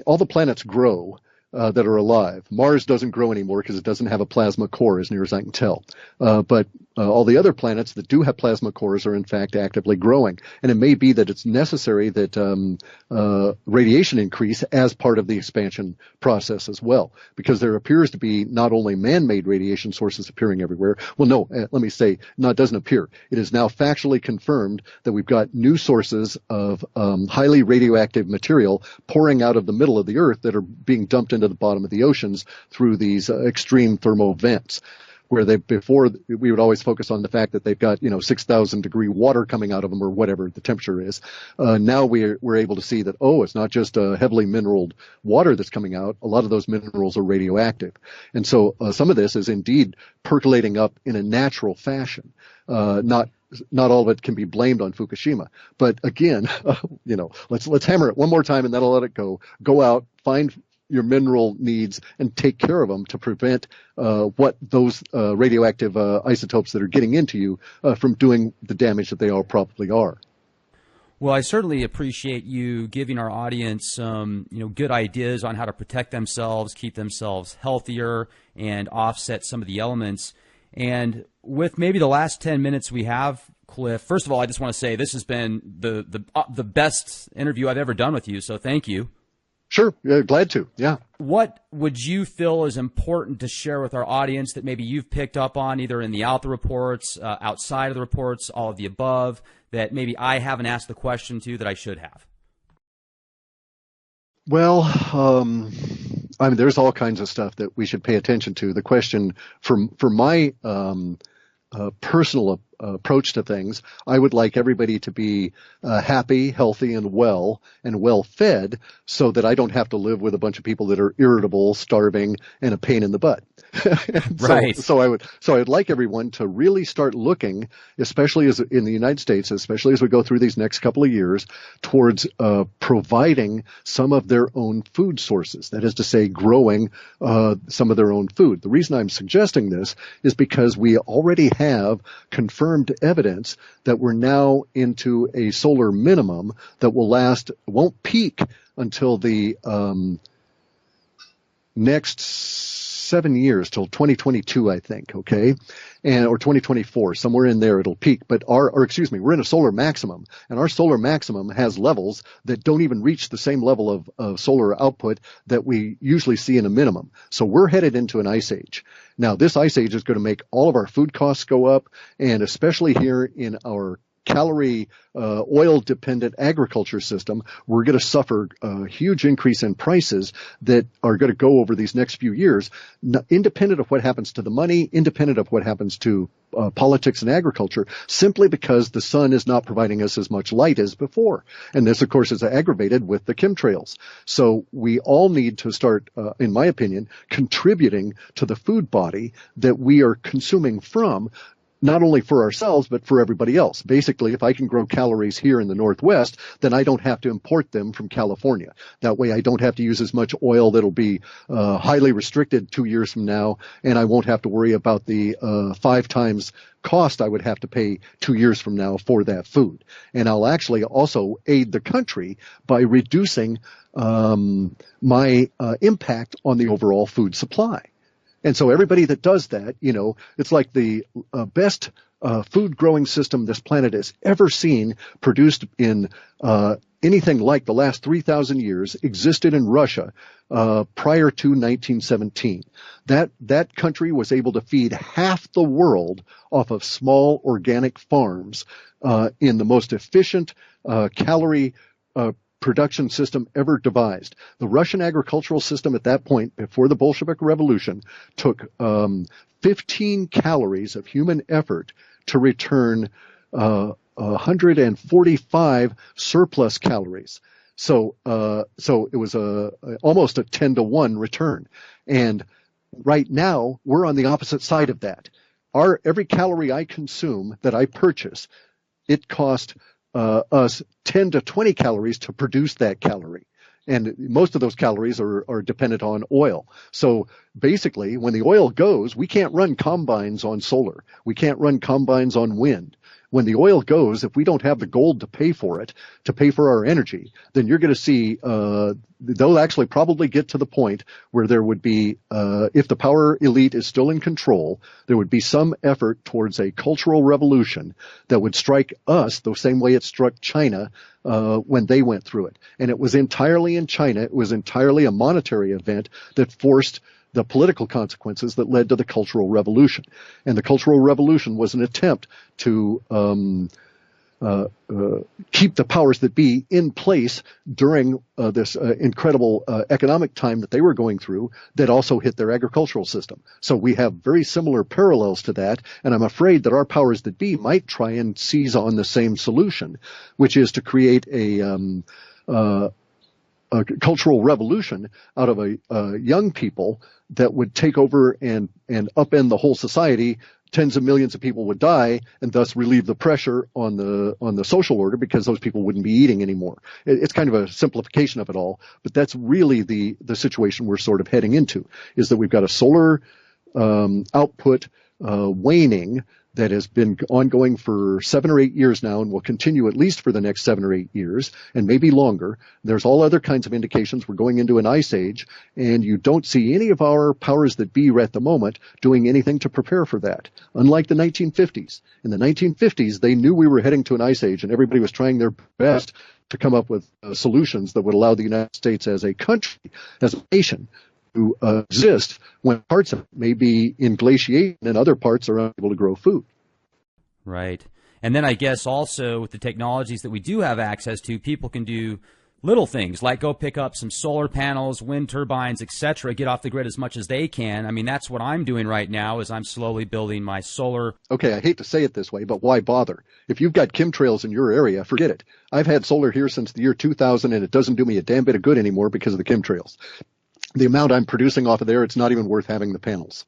S2: all the planets grow that are alive. Mars doesn't grow anymore because it doesn't have a plasma core, as near as I can tell. But all the other planets that do have plasma cores are in fact actively growing. And it may be that it's necessary that radiation increase as part of the expansion process as well, because there appears to be not only man-made radiation sources appearing everywhere. Well, no, let me say, no, it doesn't appear. It is now factually confirmed that we've got new sources of highly radioactive material pouring out of the middle of the Earth that are being dumped into the bottom of the oceans through these extreme thermal vents, where before we would always focus on the fact that they've got 6,000 degree water coming out of them, or whatever the temperature is. Now we're able to see that it's not just heavily mineraled water that's coming out. A lot of those minerals are radioactive, and so some of this is indeed percolating up in a natural fashion. Not all of it can be blamed on Fukushima, but again, let's hammer it one more time and then I'll let it go. Go out, find your mineral needs, and take care of them to prevent what those radioactive isotopes that are getting into you from doing the damage that they all probably are.
S1: Well, I certainly appreciate you giving our audience some, good ideas on how to protect themselves, keep themselves healthier, and offset some of the elements. And with maybe the last 10 minutes we have, Clif, first of all, I just want to say this has been the best interview I've ever done with you, so thank you.
S2: Sure, glad to, yeah.
S1: What would you feel is important to share with our audience that maybe you've picked up on, either in the out the reports, outside of the reports, all of the above, that maybe I haven't asked the question to that I should have?
S2: Well, there's all kinds of stuff that we should pay attention to. The question for my personal approach to things, I would like everybody to be happy, healthy, and well fed, so that I don't have to live with a bunch of people that are irritable, starving, and a pain in the butt.
S1: Right.
S2: So I'd like everyone to really start looking, especially as in the United States, especially as we go through these next couple of years, towards providing some of their own food sources. That is to say, growing some of their own food. The reason I'm suggesting this is because we already have confirmed evidence that we're now into a solar minimum that won't peak until the next 7 years, till 2022, I think, okay? Or 2024, somewhere in there it'll peak. But we're in a solar maximum, and our solar maximum has levels that don't even reach the same level of solar output that we usually see in a minimum. So we're headed into an ice age. Now, this ice age is going to make all of our food costs go up, and especially here in our calorie oil-dependent agriculture system, we're going to suffer a huge increase in prices that are going to go over these next few years, independent of what happens to the money, independent of what happens to politics and agriculture, simply because the sun is not providing us as much light as before. And this, of course, is aggravated with the chemtrails. So we all need to start, in my opinion, contributing to the food body that we are consuming from, not only for ourselves, but for everybody else. Basically, if I can grow calories here in the Northwest, then I don't have to import them from California. That way I don't have to use as much oil that'll be highly restricted 2 years from now, and I won't have to worry about the 5 times cost I would have to pay 2 years from now for that food. And I'll actually also aid the country by reducing my impact on the overall food supply. And so everybody that does that, it's like the best food growing system this planet has ever seen, produced in anything like the last 3,000 years, existed in Russia prior to 1917. That country was able to feed half the world off of small organic farms in the most efficient calorie production system ever devised. The Russian agricultural system at that point, before the Bolshevik Revolution, took 15 calories of human effort to return 145 surplus calories. So it was almost a 10-to-1 return. And right now, we're on the opposite side of that. Every calorie I consume that I purchase, it costs us 10 to 20 calories to produce that calorie. And most of those calories are dependent on oil. So basically, when the oil goes, we can't run combines on solar. We can't run combines on wind. when the oil goes, if we don't have the gold to pay for it, to pay for our energy, then you're going to see they'll actually probably get to the point where there would be, if the power elite is still in control, there would be some effort towards a cultural revolution that would strike us the same way it struck China when they went through it. And it was entirely in China. It was entirely a monetary event that forced the political consequences that led to the Cultural Revolution. And the Cultural Revolution was an attempt to keep the powers that be in place during this incredible economic time that they were going through that also hit their agricultural system. So we have very similar parallels to that, and I'm afraid that our powers that be might try and seize on the same solution, which is to create a cultural revolution out of a young people that would take over and upend the whole society. Tens of millions of people would die, and thus relieve the pressure on the social order because those people wouldn't be eating anymore. It's kind of a simplification of it all, but that's really the situation we're sort of heading into, is that we've got a solar output waning that has been ongoing for 7 or 8 years now and will continue at least for the next 7 or 8 years and maybe longer. There's all other kinds of indications we're going into an ice age, and you don't see any of our powers that be at the moment doing anything to prepare for that. Unlike the 1950s. In the 1950s, they knew we were heading to an ice age, and everybody was trying their best to come up with solutions that would allow the United States as a country, as a nation, to exist when parts of it may be in glaciation and other parts are unable to grow food.
S1: Right. And then I guess also with the technologies that we do have access to, people can do little things like go pick up some solar panels, wind turbines, etc., get off the grid as much as they can. I mean, that's what I'm doing right now is I'm slowly building my solar.
S2: Okay, I hate to say it this way, but why bother? If you've got chemtrails in your area, forget it. I've had solar here since the year 2000, and it doesn't do me a damn bit of good anymore because of the chemtrails. The amount I'm producing off of there, it's not even worth having the panels.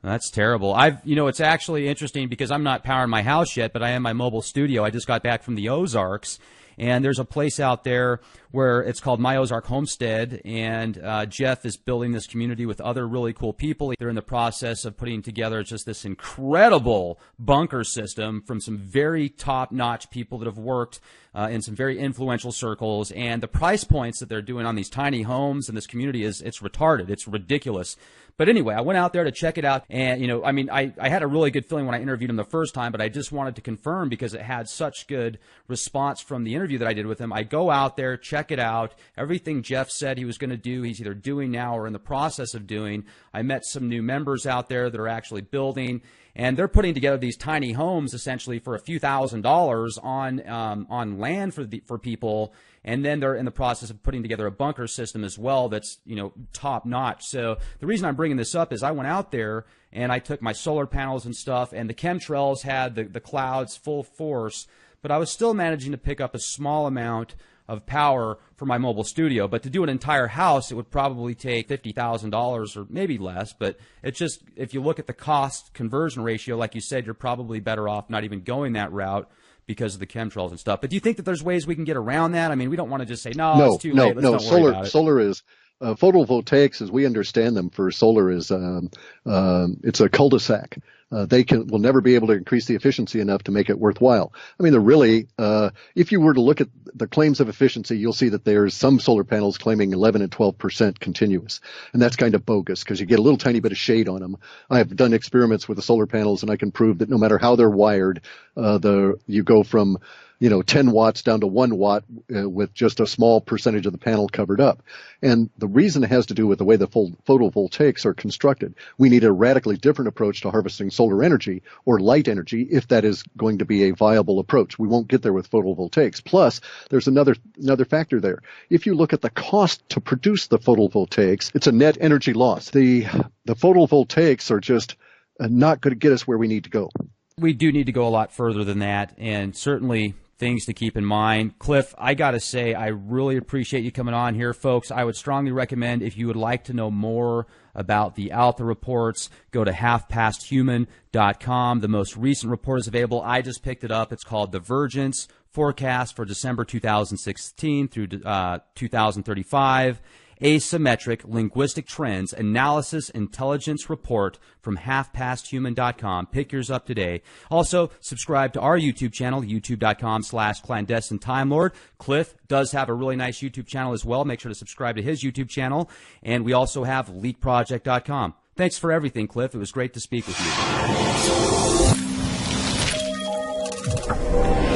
S1: That's terrible. It's actually interesting because I'm not powering my house yet, but I am my mobile studio. I just got back from the Ozarks, and there's a place out there where it's called My Ozark Homestead, and Jeff is building this community with other really cool people. They're in the process of putting together just this incredible bunker system from some very top-notch people that have worked in some very influential circles, and the price points that they're doing on these tiny homes in this community it's retarded. It's ridiculous. But anyway, I went out there to check it out, and, I had a really good feeling when I interviewed him the first time, but I just wanted to confirm because it had such good response from the interview that I did with him. I go out there, check it out. Everything Jeff said he was going to do, he's either doing now or in the process of doing. I met some new members out there that are actually building, and they're putting together these tiny homes essentially for a few $1,000s on land for people. And then they're in the process of putting together a bunker system as well that's, top notch. So the reason I'm bringing this up is I went out there and I took my solar panels and stuff, and the chemtrails had the clouds full force, but I was still managing to pick up a small amount of power for my mobile studio. But to do an entire house, it would probably take $50,000 or maybe less. But it's just, if you look at the cost conversion ratio, like you said, you're probably better off not even going that route because of the chemtrails and stuff. But do you think that there's ways we can get around that? I mean, we don't want to just say, no, it's too late. Let's not worry about it.
S2: Solar is photovoltaics, as we understand them for solar, is it's a cul-de-sac. They will never be able to increase the efficiency enough to make it worthwhile. I mean, they're really, if you were to look at the claims of efficiency, you'll see that there's some solar panels claiming 11 and 12% continuous. And that's kind of bogus because you get a little tiny bit of shade on them. I have done experiments with the solar panels, and I can prove that no matter how they're wired, you go from 10 watts down to 1 watt with just a small percentage of the panel covered up. And the reason it has to do with the way the photovoltaics are constructed. We need a radically different approach to harvesting solar energy or light energy if that is going to be a viable approach. We won't get there with photovoltaics. Plus, there's another factor there. If you look at the cost to produce the photovoltaics, it's a net energy loss. The photovoltaics are just not going to get us where we need to go.
S1: We do need to go a lot further than that, and certainly things to keep in mind. Clif, I got to say, I really appreciate you coming on here, folks. I would strongly recommend, if you would like to know more about the Alpha reports, go to halfpasthuman.com. The most recent report is available. I just picked it up. It's called Divergence Forecast for December 2016 through 2035. Asymmetric Linguistic Trends Analysis Intelligence Report from halfpasthuman.com. Pick yours up today. Also, subscribe to our YouTube channel, youtube.com/clandestine Time Lord. Clif does have a really nice YouTube channel as well. Make sure to subscribe to his YouTube channel. And we also have leakproject.com. Thanks for everything, Clif. It was great to speak with you.